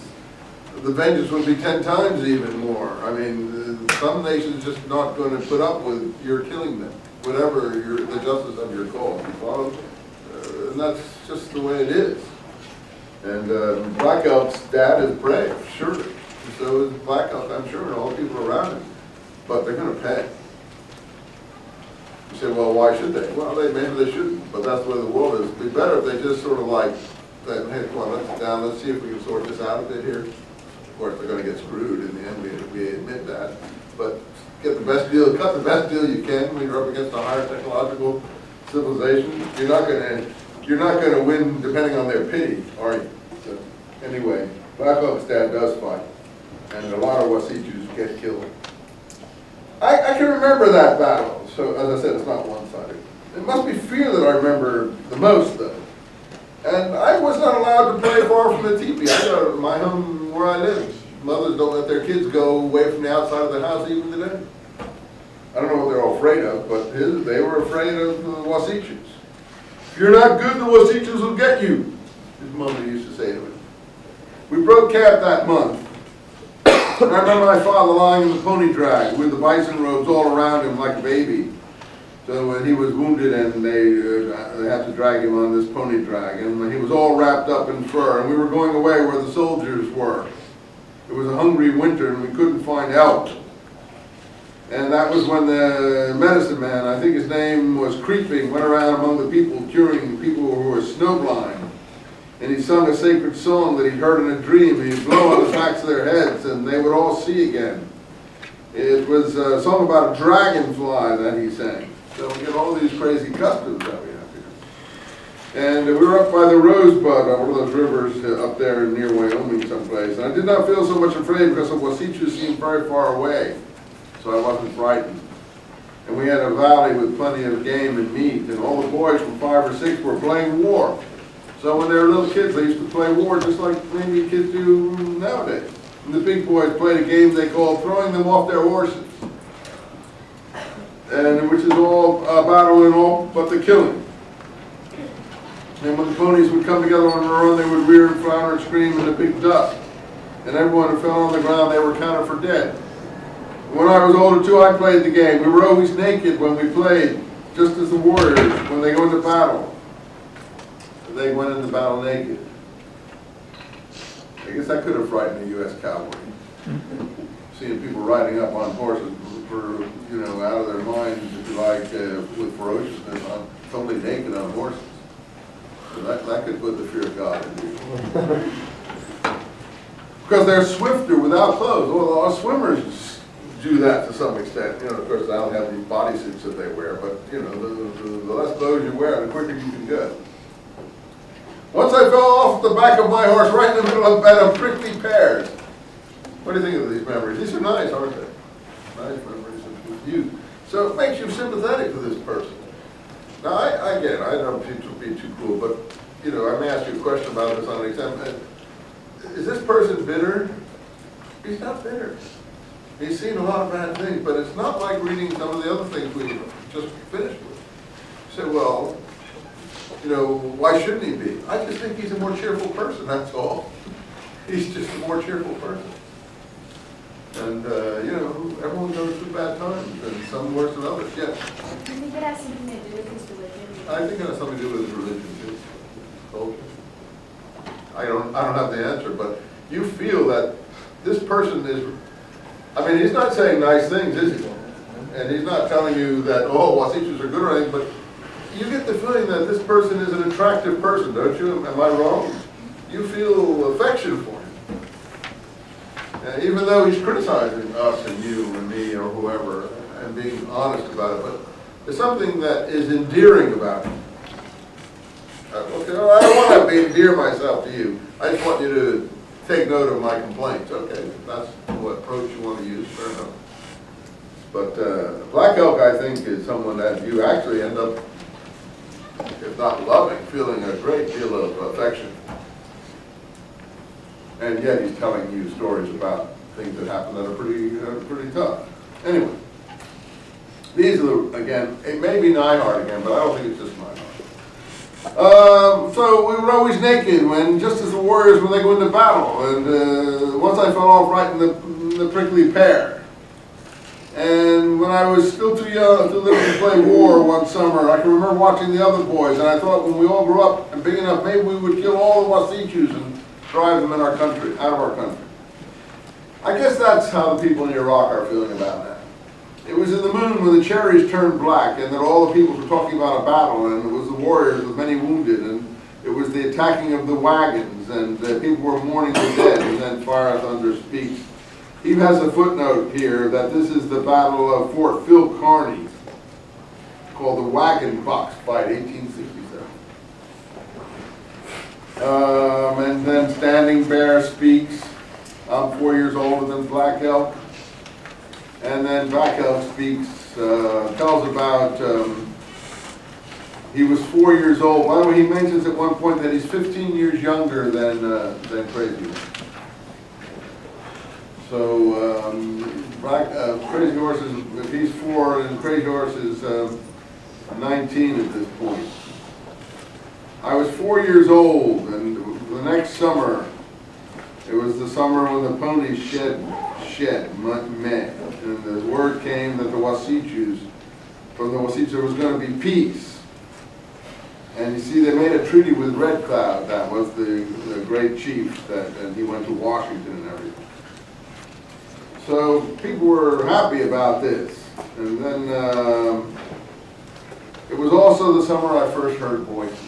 the vengeance would be 10 times even more. I mean, some nations just not going to put up with your killing them, whatever the justice of your cause. And that's just the way it is. And Black Elk's dad is brave, sure. So is Black Elk, I'm sure, and all the people around him. But they're going to pay. You say, well, why should they? Well, maybe they shouldn't, but that's the way the world is. It'd be better if they just sort of like said, hey, come on, let's sit down, let's see if we can sort this out a bit here. Of course, they're going to get screwed in the end, we admit that. But get the best deal, cut the best deal you can when you're up against a higher technological civilization. You're not going to win depending on their pity, are you? So, anyway, Black Elk's dad does fight, and a lot of Wasichus get killed. I can remember that battle. So, as I said, it's not one-sided. It must be fear that I remember the most, though. And I was not allowed to play far from the teepee. I got my home where I live. Mothers don't let their kids go away from the outside of the house even today. I don't know what they're all afraid of, but they were afraid of the Wasichus. If you're not good, the Wasichus will get you, his mother used to say to him. We broke camp that month. And I remember my father lying in the pony drag with the bison robes all around him like a baby. So when he was wounded and they had to drag him on this pony drag, and he was all wrapped up in fur, and we were going away where the soldiers were. It was a hungry winter and we couldn't find elk. And that was when the medicine man, I think his name was Creeping, went around among the people curing people who were snowblind. And he sung a sacred song that he'd heard in a dream. He'd blow on the backs of their heads and they would all see again. It was a song about a dragonfly that he sang. So we get all these crazy customs that we have here. And we were up by the Rosebud, one of those rivers up there near Wyoming someplace. And I did not feel so much afraid because the Wasichus seemed very far away. So I wasn't frightened. And we had a valley with plenty of game and meat. And all the boys from 5 or 6 were playing war. So when they were little kids, they used to play war just like maybe kids do nowadays. And the big boys played a game they called throwing them off their horses. And which is all battle and all but the killing. And when the ponies would come together on the run, they would rear and flounder and scream in the big dust. And everyone who fell on the ground, they were counted for dead. When I was older too, I played the game. We were always naked when we played, just as the warriors, when they go into battle. They went into battle naked. I guess that could have frightened a U.S. cowboy. Seeing people riding up on horses for, you know, out of their minds, if you like, with ferociousness, totally naked on horses. So that could put the fear of God in you. Because they're swifter without clothes. Well, our swimmers do that to some extent. You know, of course, they don't have these bodysuits that they wear, but, you know, the less clothes you wear, the quicker you can go. Once I fell off the back of my horse right in the middle of a bed of prickly pears. What do you think of these memories? These are nice, aren't they? Nice memories of youth. So it makes you sympathetic to this person. Now, I get it. I don't be too cruel, but, you know, I may ask you a question about this on an exam. Is this person bitter? He's not bitter. He's seen a lot of bad things, but it's not like reading some of the other things we just finished with. You say, well, you know, why shouldn't he be? I just think he's a more cheerful person, that's all. He's just a more cheerful person. And, you know, everyone goes through bad times, and some worse than others, yes. Do you think it has something to do with his religion? I think it has something to do with his religion, too. Culture. I don't have the answer, but you feel that this person is, I mean, he's not saying nice things, is he? and he's not telling you that, oh, Wasichus are good or anything, but you get the feeling that this person is an attractive person, don't you? Am I wrong? You feel affection for him. Even though he's criticizing us and you and me or whoever and being honest about it, but there's something that is endearing about him. Okay, well, I don't want to endear myself to you. I just want you to take note of my complaints. Okay, if that's what approach you want to use, fair enough. But Black Elk, I think, is someone that you actually end up, if not loving, feeling a great deal of affection. And yet he's telling you stories about things that happen that are pretty tough. Anyway, these are, again, it may be Neihard again, but I don't think it's just Neihard. So we were always naked just as the warriors when they go into battle. And once I fell off right in the prickly pear. And when I was still too young, too little to play war one summer, I can remember watching the other boys, and I thought when we all grew up and big enough, maybe we would kill all the Wasichus and drive them in our country, out of our country. I guess that's how the people in Iraq are feeling about that. It was in the moon when the cherries turned black, and that all the people were talking about a battle, and it was the warriors with many wounded, and it was the attacking of the wagons, and people were mourning the dead, and then Fire Thunder speaks. He has a footnote here that this is the Battle of Fort Phil Kearny, called the Wagon Box Fight, 1867. And then Standing Bear speaks. I'm 4 years older than Black Elk. And then Black Elk speaks, tells about, he was 4 years old. By the way, he mentions at one point that he's 15 years younger than Crazy Horse. So, Crazy Horse is, if he's 4, and Crazy Horse is 19 at this point. I was 4 years old, and the next summer, it was the summer when the ponies shed, and the word came that the Wasichus, from the Wasichus there was going to be peace. And you see, they made a treaty with Red Cloud, that was the great chief, and he went to Washington and everything. So people were happy about this. And then it was also the summer I first heard voices.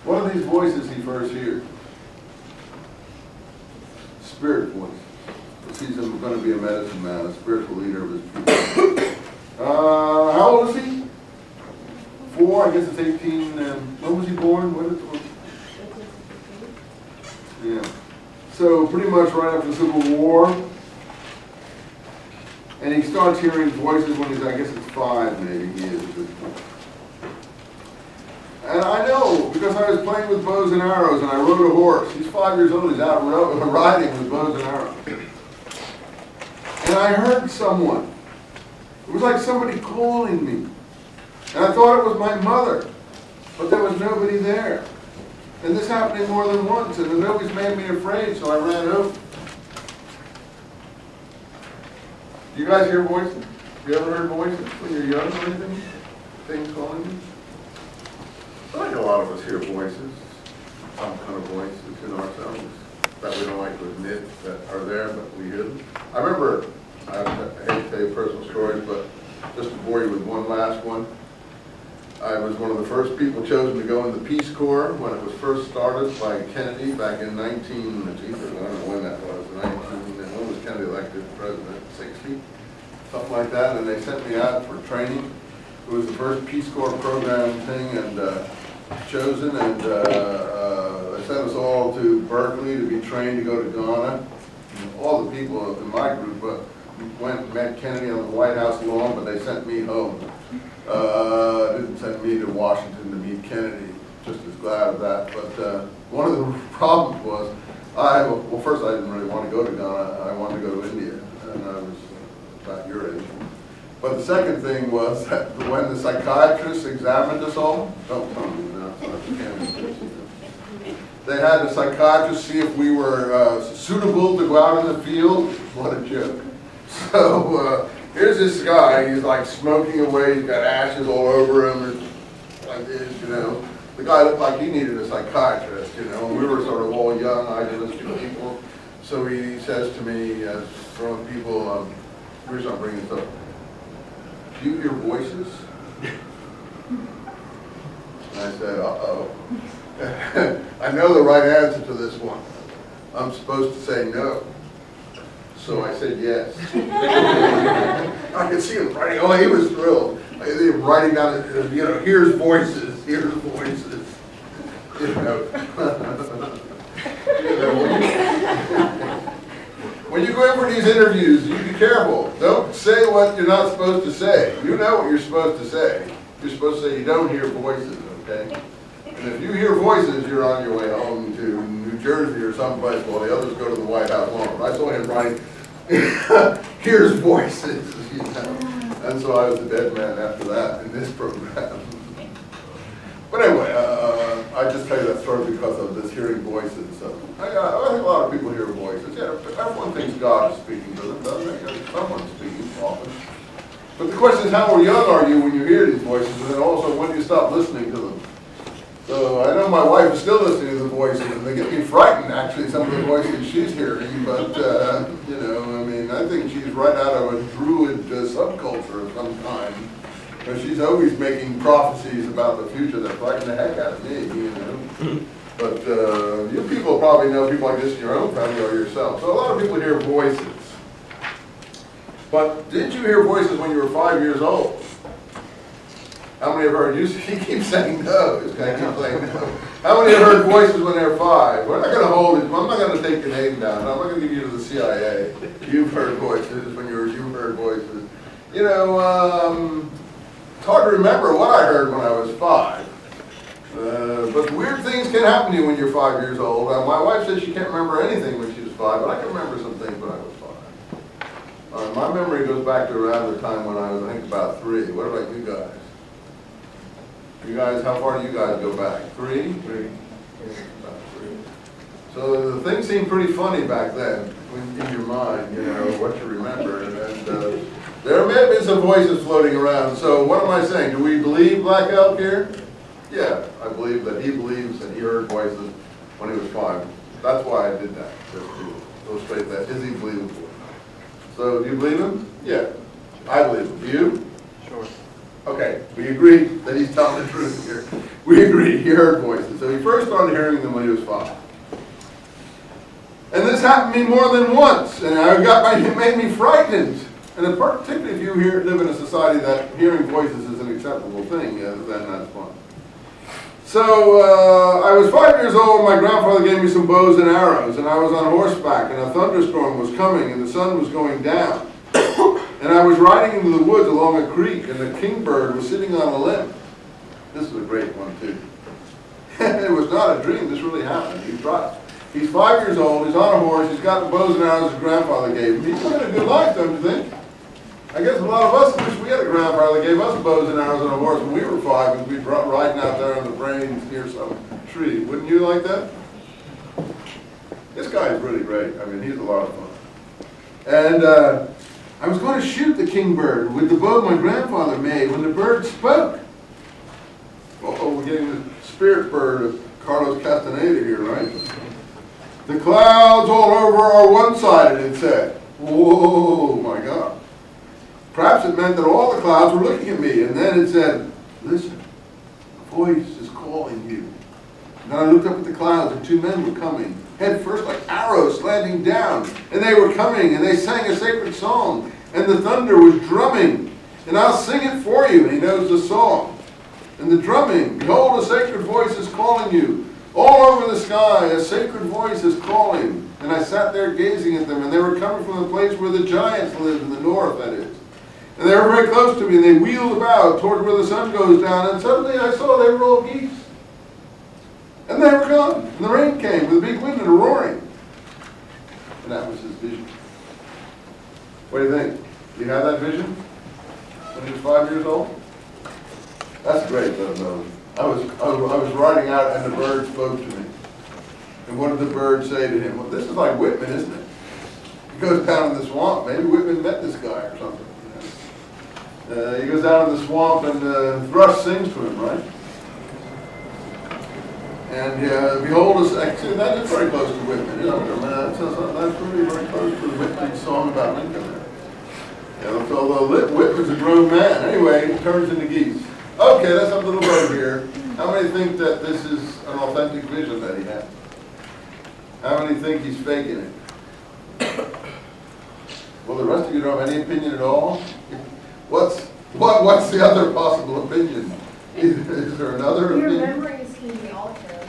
One of these voices he first hears, spirit voice. He's going to be a medicine man, a spiritual leader of his people. How old is he? 4, I guess it's 18. When was he born? Yeah. So pretty much right after the Civil War. And he starts hearing voices when he's, I guess it's 5 maybe he is at this point. And I know, because I was playing with bows and arrows and I rode a horse. He's 5 years old, he's out riding with bows and arrows. And I heard someone. It was like somebody calling me. And I thought it was my mother, but there was nobody there. And this happening more than once, and it always made me afraid, so I ran over. Do you guys hear voices? You ever heard voices when you're young or anything? Things calling you? I think a lot of us hear voices, some kind of voices in ourselves that we don't like to admit that are there, but we hear them. I remember, I hate to tell you personal stories, but just to bore you with one last one. I was one of the first people chosen to go in the Peace Corps when it was first started by Kennedy back in I don't know when that was, when was Kennedy elected president? 60? Something like that, and they sent me out for training. It was the first Peace Corps program thing, and chosen, and they sent us all to Berkeley to be trained to go to Ghana. And all the people in my group went and met Kennedy on the White House lawn, but they sent me home. Didn't send me to Washington to meet Kennedy. Just as glad of that. But one of the problems was, well, first I didn't really want to go to Ghana. I wanted to go to India, and I was about your age. But the second thing was that when the psychiatrists examined us all, don't tell me now, they had the psychiatrist see if we were suitable to go out in the field. What a joke. So here's this guy, he's like smoking away, he's got ashes all over him, and like this, you know. The guy looked like he needed a psychiatrist, you know, and we were sort of all young, idealistic people. So he says to me, as from people, the reason I'm bringing this up, do you hear voices? And I said, uh-oh. I know the right answer to this one. I'm supposed to say no. So I said yes. I could see him writing. Oh, he was thrilled. I could see him writing down, here's voices, here's voices. When you go in for these interviews, you be careful. Don't say what you're not supposed to say. You know what you're supposed to say. You're supposed to say you don't hear voices, okay? And if you hear voices, you're on your way home to New Jersey or someplace while the others go to the White House lawn. I saw him writing, here's voices, And so I was a dead man after that in this program. But anyway, I just tell you that story because of this hearing voices. So I think a lot of people hear voices. Yeah, everyone thinks God is speaking to them, doesn't it? Someone's speaking often. But the question is, how young are you when you hear these voices? And then also, when do you stop listening to them? So I know my wife is still listening to the voices, and they get me frightened, actually, some of the voices she's hearing. But, I mean, I think she's right out of a druid subculture of some kind. She's always making prophecies about the future that frighten the heck out of me, But you people probably know people like this in your own family or yourself. So a lot of people hear voices. But did you hear voices when you were 5 years old? How many have heard? He keeps saying no. This guy keeps saying no. How many have heard voices when they're 5? We're not going to hold it. I'm not going to take your name down. I'm not going to give you to the CIA. You've heard voices when you've heard voices. It's hard to remember what I heard when I was 5. But weird things can happen to you when you're 5 years old. My wife says she can't remember anything when she was 5, but I can remember some things when I was 5. My memory goes back to around the time when I was, I think, about 3. What about you guys? You guys, how far do you guys go back? 3? 3. About 3. So the things seemed pretty funny back then, in your mind, what you remember. And there may have been some voices floating around. So what am I saying? Do we believe Black Elk here? Yeah, I believe that he believes that he heard voices when he was 5. That's why I did that, just to illustrate that. Is he believable? So do you believe him? Yeah, I believe him. Do you? Sure. Okay, we agree that he's telling the truth here. We agree, he heard voices. So he first started hearing them when he was 5. And this happened to me more than once, and it made me frightened. And particularly if you live in a society that hearing voices is an acceptable thing, then that's fun. So I was 5 years old, my grandfather gave me some bows and arrows, and I was on horseback, and a thunderstorm was coming, and the sun was going down. And I was riding into the woods along a creek, and the kingbird was sitting on a limb. This is a great one, too. It was not a dream, this really happened. He's 5 years old, he's on a horse, he's got the bows and arrows his grandfather gave him. He's living a good life, don't you think? I guess a lot of us wish we had a grandfather that gave us bows and arrows on a horse when we were 5 and we'd be riding out there on the plains near some tree. Wouldn't you like that? This guy is really great. I mean, he's a lot of fun. And I was going to shoot the kingbird with the bow my grandfather made when the bird spoke. Uh-oh, we're getting the spirit bird of Carlos Castaneda here, right? The clouds all over are one-sided, it said. Whoa, my God. Perhaps it meant that all the clouds were looking at me, and then it said, listen, a voice is calling you. And then I looked up at the clouds, and 2 men were coming, head first like arrows slanting down. And they were coming, and they sang a sacred song, and the thunder was drumming. And I'll sing it for you, and he knows the song. And the drumming, behold, a sacred voice is calling you. All over the sky, a sacred voice is calling. And I sat there gazing at them, and they were coming from the place where the giants live in the north, that is. And they were very close to me, and they wheeled about toward where the sun goes down, and suddenly I saw they were all geese. And they were gone. And the rain came with a big wind and a roaring. And that was his vision. What do you think? You had that vision when he was 5 years old? That's great, though. I was riding out, and the bird spoke to me. And what did the bird say to him? Well, this is like Whitman, isn't it? He goes down in the swamp. Maybe Whitman met this guy or something. He goes down in the swamp, and the thrush sings to him, right? And behold, actually, that is very close to Whitman. That's really very close to the Whitman song about Lincoln. know, so although Whit was a grown man, anyway, he turns into geese. Okay, let's have a little vote here. How many think that this is an authentic vision that he had? How many think he's faking it? Well, the rest of you don't have any opinion at all? What's the other possible opinion? Is there another Your opinion? memory is key to the altar.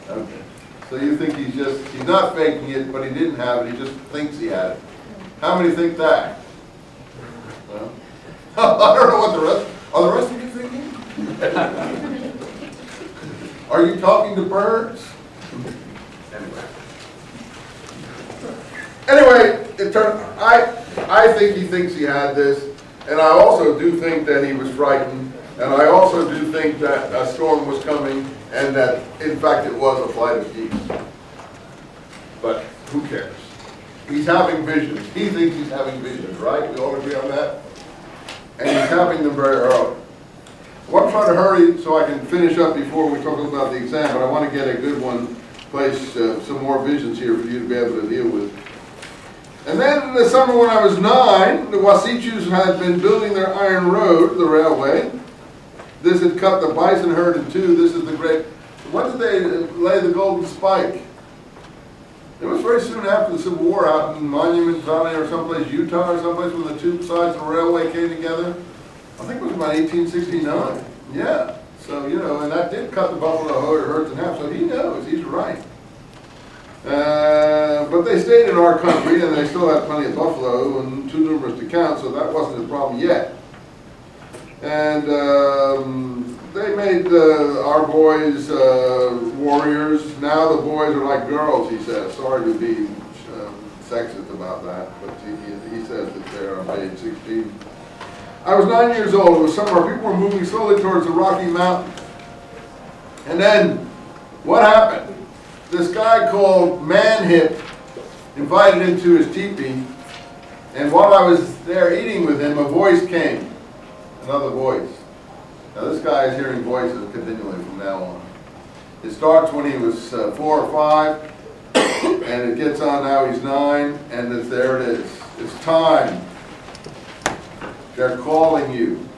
Okay. So you think he's not faking it, but he didn't have it, he just thinks he had it. How many think that? Well, I don't know what are the rest of you thinking? Are you talking to birds? Anyway, I think he thinks he had this, and I also do think that he was frightened, and I also do think that a storm was coming, and that, in fact, it was a flight of geese. But who cares? He's having visions. He thinks he's having visions, right? We all agree on that? And he's having them very early. Well, I'm trying to hurry so I can finish up before we talk about the exam, but I want to get a good one, place some more visions here for you to be able to deal with. And then in the summer when I was 9, the Wasichus had been building their iron road, the railway. This had cut the bison herd in two. This is the great... When did they lay the golden spike? It was very soon after the Civil War out in Monument Valley or someplace, Utah or someplace, when the two sides of the railway came together. I think it was about 1869. Yeah. So, you know, and that did cut the buffalo herds in half. So he knows. He's right. But they stayed in our country, and they still had plenty of buffalo, and too numerous to count, so that wasn't a problem yet. And they made our boys warriors. Now the boys are like girls, he says. Sorry to be sexist about that, but he says that they're of age 16. I was 9 years old. It was summer. People were moving slowly towards the Rocky Mountains. And then, what happened? This guy called Manhip invited him to his teepee, and while I was there eating with him, a voice came, another voice. Now this guy is hearing voices continually from now on. It starts when he was 4 or 5, and it gets on now he's 9, and there it is. It's time. They're calling you.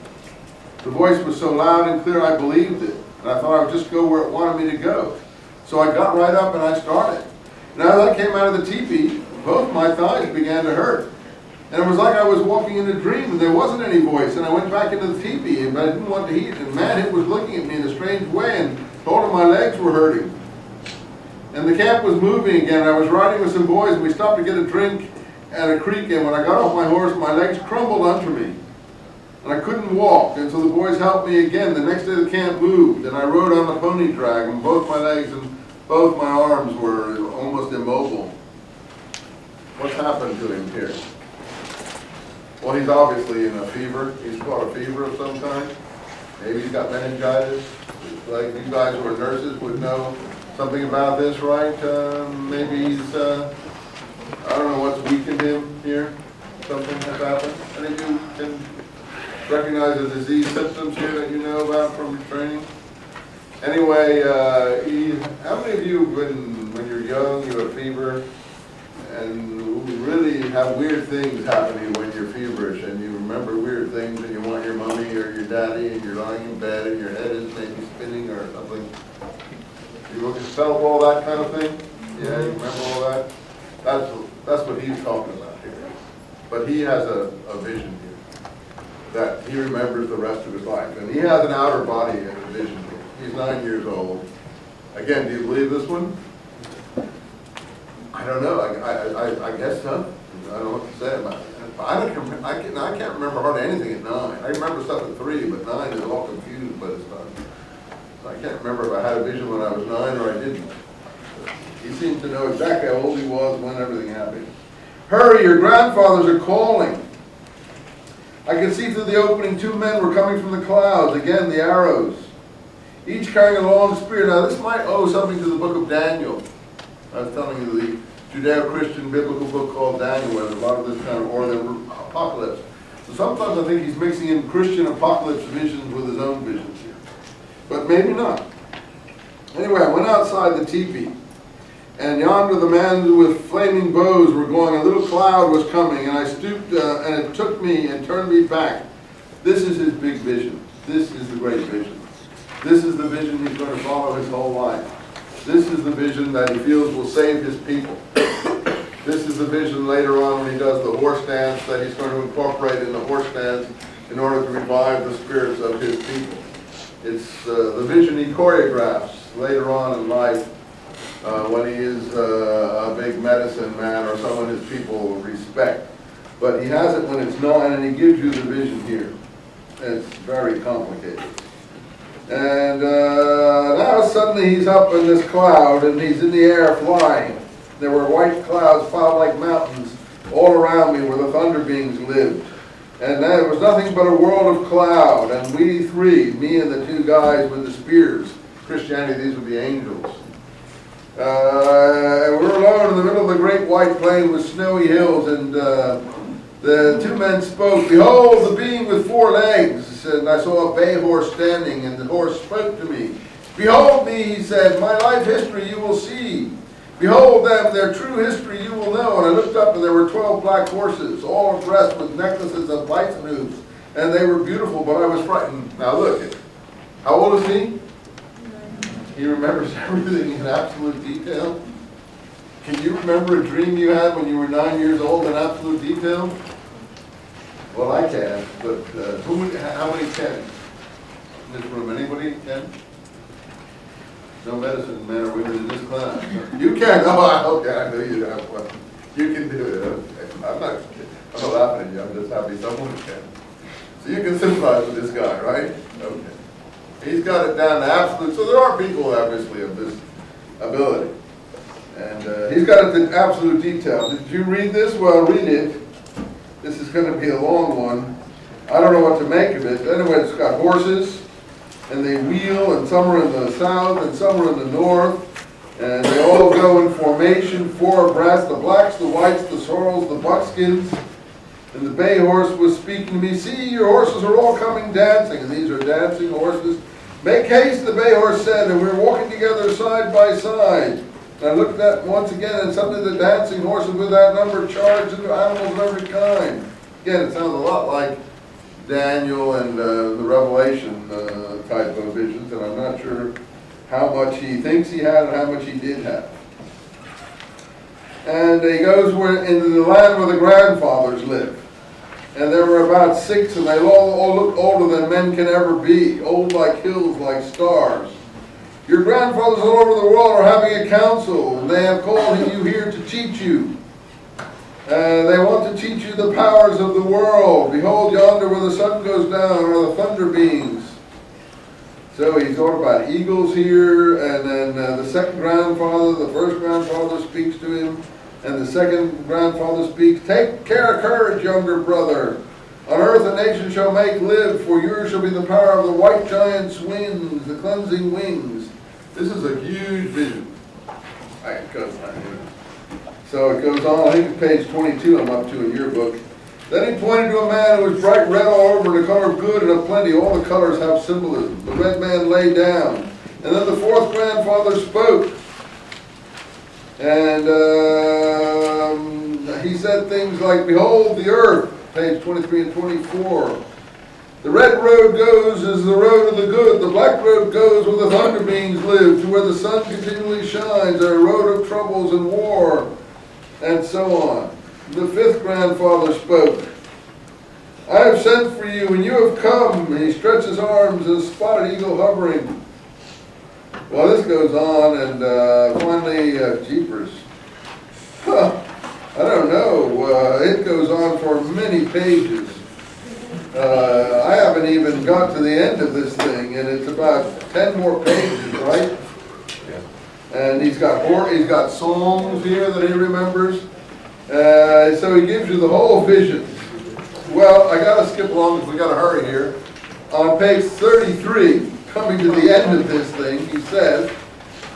The voice was so loud and clear I believed it, and I thought I would just go where it wanted me to go. So I got right up and I started. And as I came out of the teepee, both my thighs began to hurt. And it was like I was walking in a dream and there wasn't any voice. And I went back into the teepee, but I didn't want to eat. And Manhip was looking at me in a strange way and told him my legs were hurting. And the camp was moving again. I was riding with some boys and we stopped to get a drink at a creek. And when I got off my horse, my legs crumbled under me. And I couldn't walk, and so the boys helped me again. The next day the camp moved, and I rode on the pony drag, and both my legs and both my arms were almost immobile. What's happened to him here? Well, he's obviously in a fever. He's caught a fever of some kind. Maybe he's got meningitis. Like you guys who are nurses would know something about this, right? Maybe he's, I don't know what's weakened him here. Something has happened. Any of you can recognize the disease symptoms here that you know about from your training? Anyway, how many of you, when you're young, you have fever, and really have weird things happen to you when you're feverish, and you remember weird things, and you want your mommy or your daddy, and you're lying in bed, and your head is maybe spinning or something? You felt all that kind of thing? Yeah, you remember all that? That's what he's talking about here. But he has a vision here that he remembers the rest of his life. And he has an outer body and a vision. He's 9 years old. Again, do you believe this one? I don't know. I guess so. I don't know what to say about it. I can't remember hardly anything at 9. I remember stuff at 3, but 9 is all confused by this time. So I can't remember if I had a vision when I was 9 or I didn't. He seems to know exactly how old he was when everything happened. Hurry, your grandfathers are calling. I could see through the opening 2 men were coming from the clouds, again the arrows, each carrying a long spear. Now this might owe something to the book of Daniel. I was telling you the Judeo-Christian biblical book called Daniel, where there's a lot of this kind of, or the apocalypse. So sometimes I think he's mixing in Christian apocalypse visions with his own visions here. But maybe not. Anyway, I went outside the teepee, and yonder the men with flaming bows were going. A little cloud was coming, and I stooped, and it took me and turned me back. This is his big vision. This is the great vision. This is the vision he's going to follow his whole life. This is the vision that he feels will save his people. This is the vision later on when he does the horse dance that he's going to incorporate in the horse dance in order to revive the spirits of his people. It's the vision he choreographs later on in life when he is a big medicine man or someone his people respect. But he has it when it's not, and he gives you the vision here. It's very complicated. And now suddenly he's up in this cloud and he's in the air flying. There were white clouds piled like mountains all around me where the thunder beings lived. And there was nothing but a world of cloud, and we three, me and the two guys with the spears. Christianity, these were the angels. And we were alone in the middle of the great white plain with snowy hills, and the two men spoke. Behold, the being with 4 legs. And I saw a bay horse standing, and the horse spoke to me. Behold me, he said, my life history you will see. Behold them, their true history you will know. And I looked up, and there were 12 black horses, all dressed with necklaces of bison hooves. And they were beautiful, but I was frightened. Now look, how old is he? He remembers everything in absolute detail. Can you remember a dream you had when you were 9 years old in absolute detail? Well, I can, but how many can? In this room, anybody can? No medicine men or women in this class. You can. Oh, okay, I know you have one. You can do it. Okay. I'm not laughing at you. I'm just happy someone can. So you can sympathize with this guy, right? Okay. He's got it down to absolute. So there are people, obviously, of this ability. And he's got it to absolute detail. Did you read this? Well, read it. This is going to be a long one. I don't know what to make of it. Anyway, it's got horses, and they wheel, and some are in the south, and some are in the north, and they all go in formation, 4 abreast, the blacks, the whites, the sorrels, the buckskins. And the bay horse was speaking to me, see, your horses are all coming dancing, and these are dancing horses. Make haste, the bay horse said, and we're walking together side by side. And I looked at once again, and suddenly the dancing horses with that number charged into animals of every kind. Again, it sounds a lot like Daniel and the Revelation type of visions, and I'm not sure how much he thinks he had and how much he did have. And he goes into the land where the grandfathers live. And there were about 6, and they all looked older than men can ever be, old like hills, like stars. Your grandfathers all over the world are having a council, and they have called you here to teach you. They want to teach you the powers of the world. Behold yonder where the sun goes down are the thunder beings. So he's talking about eagles here, and then the second grandfather, the first grandfather speaks to him, and the second grandfather speaks, take care, courage, younger brother. On earth a nation shall make live, for yours shall be the power of the white giant's wings, the cleansing wings. This is a huge vision. So it goes on, I think it's page 22 I'm up to in your book. Then he pointed to a man who was bright red all over, the color of good and of plenty. All the colors have symbolism. The red man lay down. And then the 4th grandfather spoke. And he said things like, behold the earth, page 23 and 24. The red road goes as the road of the good. The black road goes where the thunder beings live, to where the sun continually shines, a road of troubles and war, and so on. The 5th grandfather spoke. I have sent for you, and you have come. And he stretched his arms, and a spotted eagle hovering. Well, this goes on, and finally, jeepers. I don't know. It goes on for many pages. I haven't even got to the end of this thing, and it's about 10 more pages, right? And he's got songs here that he remembers. So he gives you the whole vision. Well, I got to skip along because we got to hurry here. On page 33, coming to the end of this thing, he says,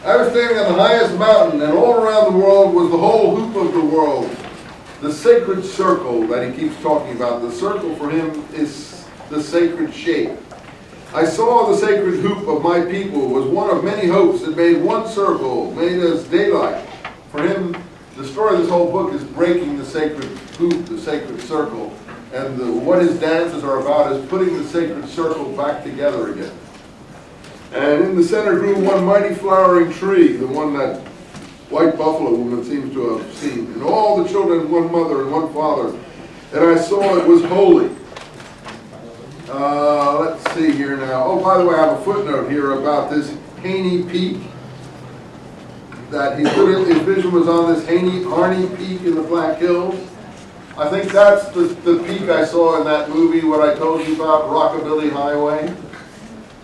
I was standing on the highest mountain, and all around the world was the whole hoop of the world. The sacred circle that he keeps talking about, the circle for him is the sacred shape. I saw the sacred hoop of my people was one of many hopes that made one circle, made as daylight. For him, the story of this whole book is breaking the sacred hoop, the sacred circle. And what his dances are about is putting the sacred circle back together again. And in the center grew one mighty flowering tree, the one that white buffalo woman seems to have seen. And all the children, one mother and one father. And I saw it was holy. Let's see here now. Oh, by the way, I have a footnote here about this Haney Peak. That his vision was on this Harney Peak in the Black Hills. I think that's the peak I saw in that movie, what I told you about, Rockabilly Highway.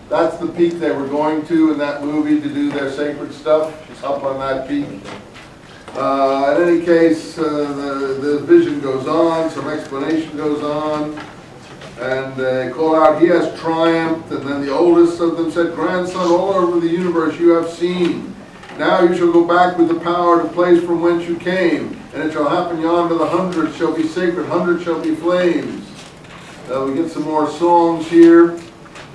That's the peak they were going to in that movie to do their sacred stuff, up on that peak. In any case, the vision goes on, some explanation goes on, and they call out, he has triumphed, and then the oldest of them said, grandson, all over the universe you have seen. Now you shall go back with the power to place from whence you came, and it shall happen yonder the hundreds shall be sacred, hundreds shall be flames. We get some more songs here.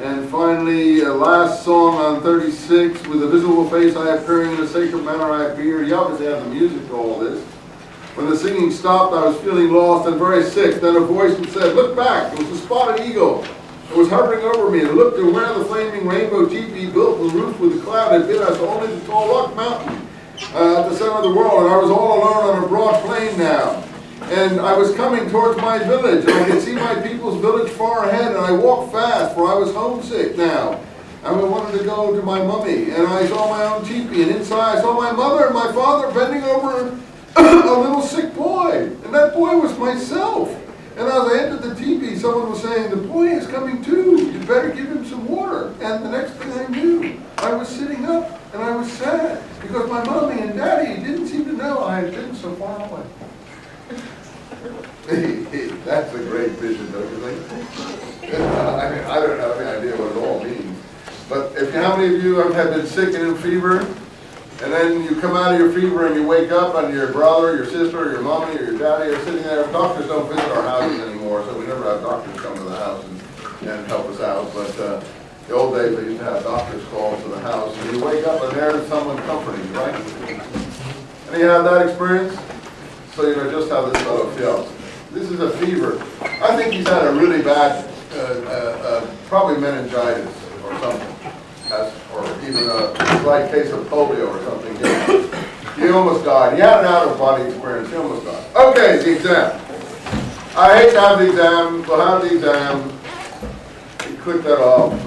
And finally, last song on 36, with a visible face I appearing in a sacred manner I appeared. He obviously had the music to all this. When the singing stopped, I was feeling lost and very sick. Then a voice said, look back. It was a spotted eagle. It was hovering over me, and looked to where the flaming rainbow teepee built and roofed with a cloud had bid us only the tall rock mountain at the center of the world. And I was all alone on a broad plain now. And I was coming towards my village, and I could see my people's village far ahead, and I walked fast, for I was homesick now. And I wanted to go to my mummy, and I saw my own teepee, and inside I saw my mother and my father bending over a little sick boy. And that boy was myself. And as I entered the teepee, someone was saying, the boy is coming too. You better give him some water. And the next thing I knew, I was sitting up, and I was sad, because my mommy and daddy didn't seem to know I had been so far away. That's a great vision, don't you think? I mean, I don't have any idea what it all means. But how many of you have been sick and in fever, and then you come out of your fever and you wake up and your brother, your sister, your mommy, or your daddy are sitting there? Doctors don't visit our houses anymore, so we never have doctors come to the house and help us out. But the old days, they used to have doctors call to the house, and you wake up and there's someone comforting you, right? Any have that experience? So you know just how this fellow feels. This is a fever. I think he's had a really bad, probably meningitis or something, or even a slight case of polio or something. He almost died. He had an out-of-body experience. He almost died. Okay, the exam. I hate to have the exam. We'll have the exam. You click that off.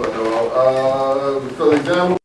So the exam.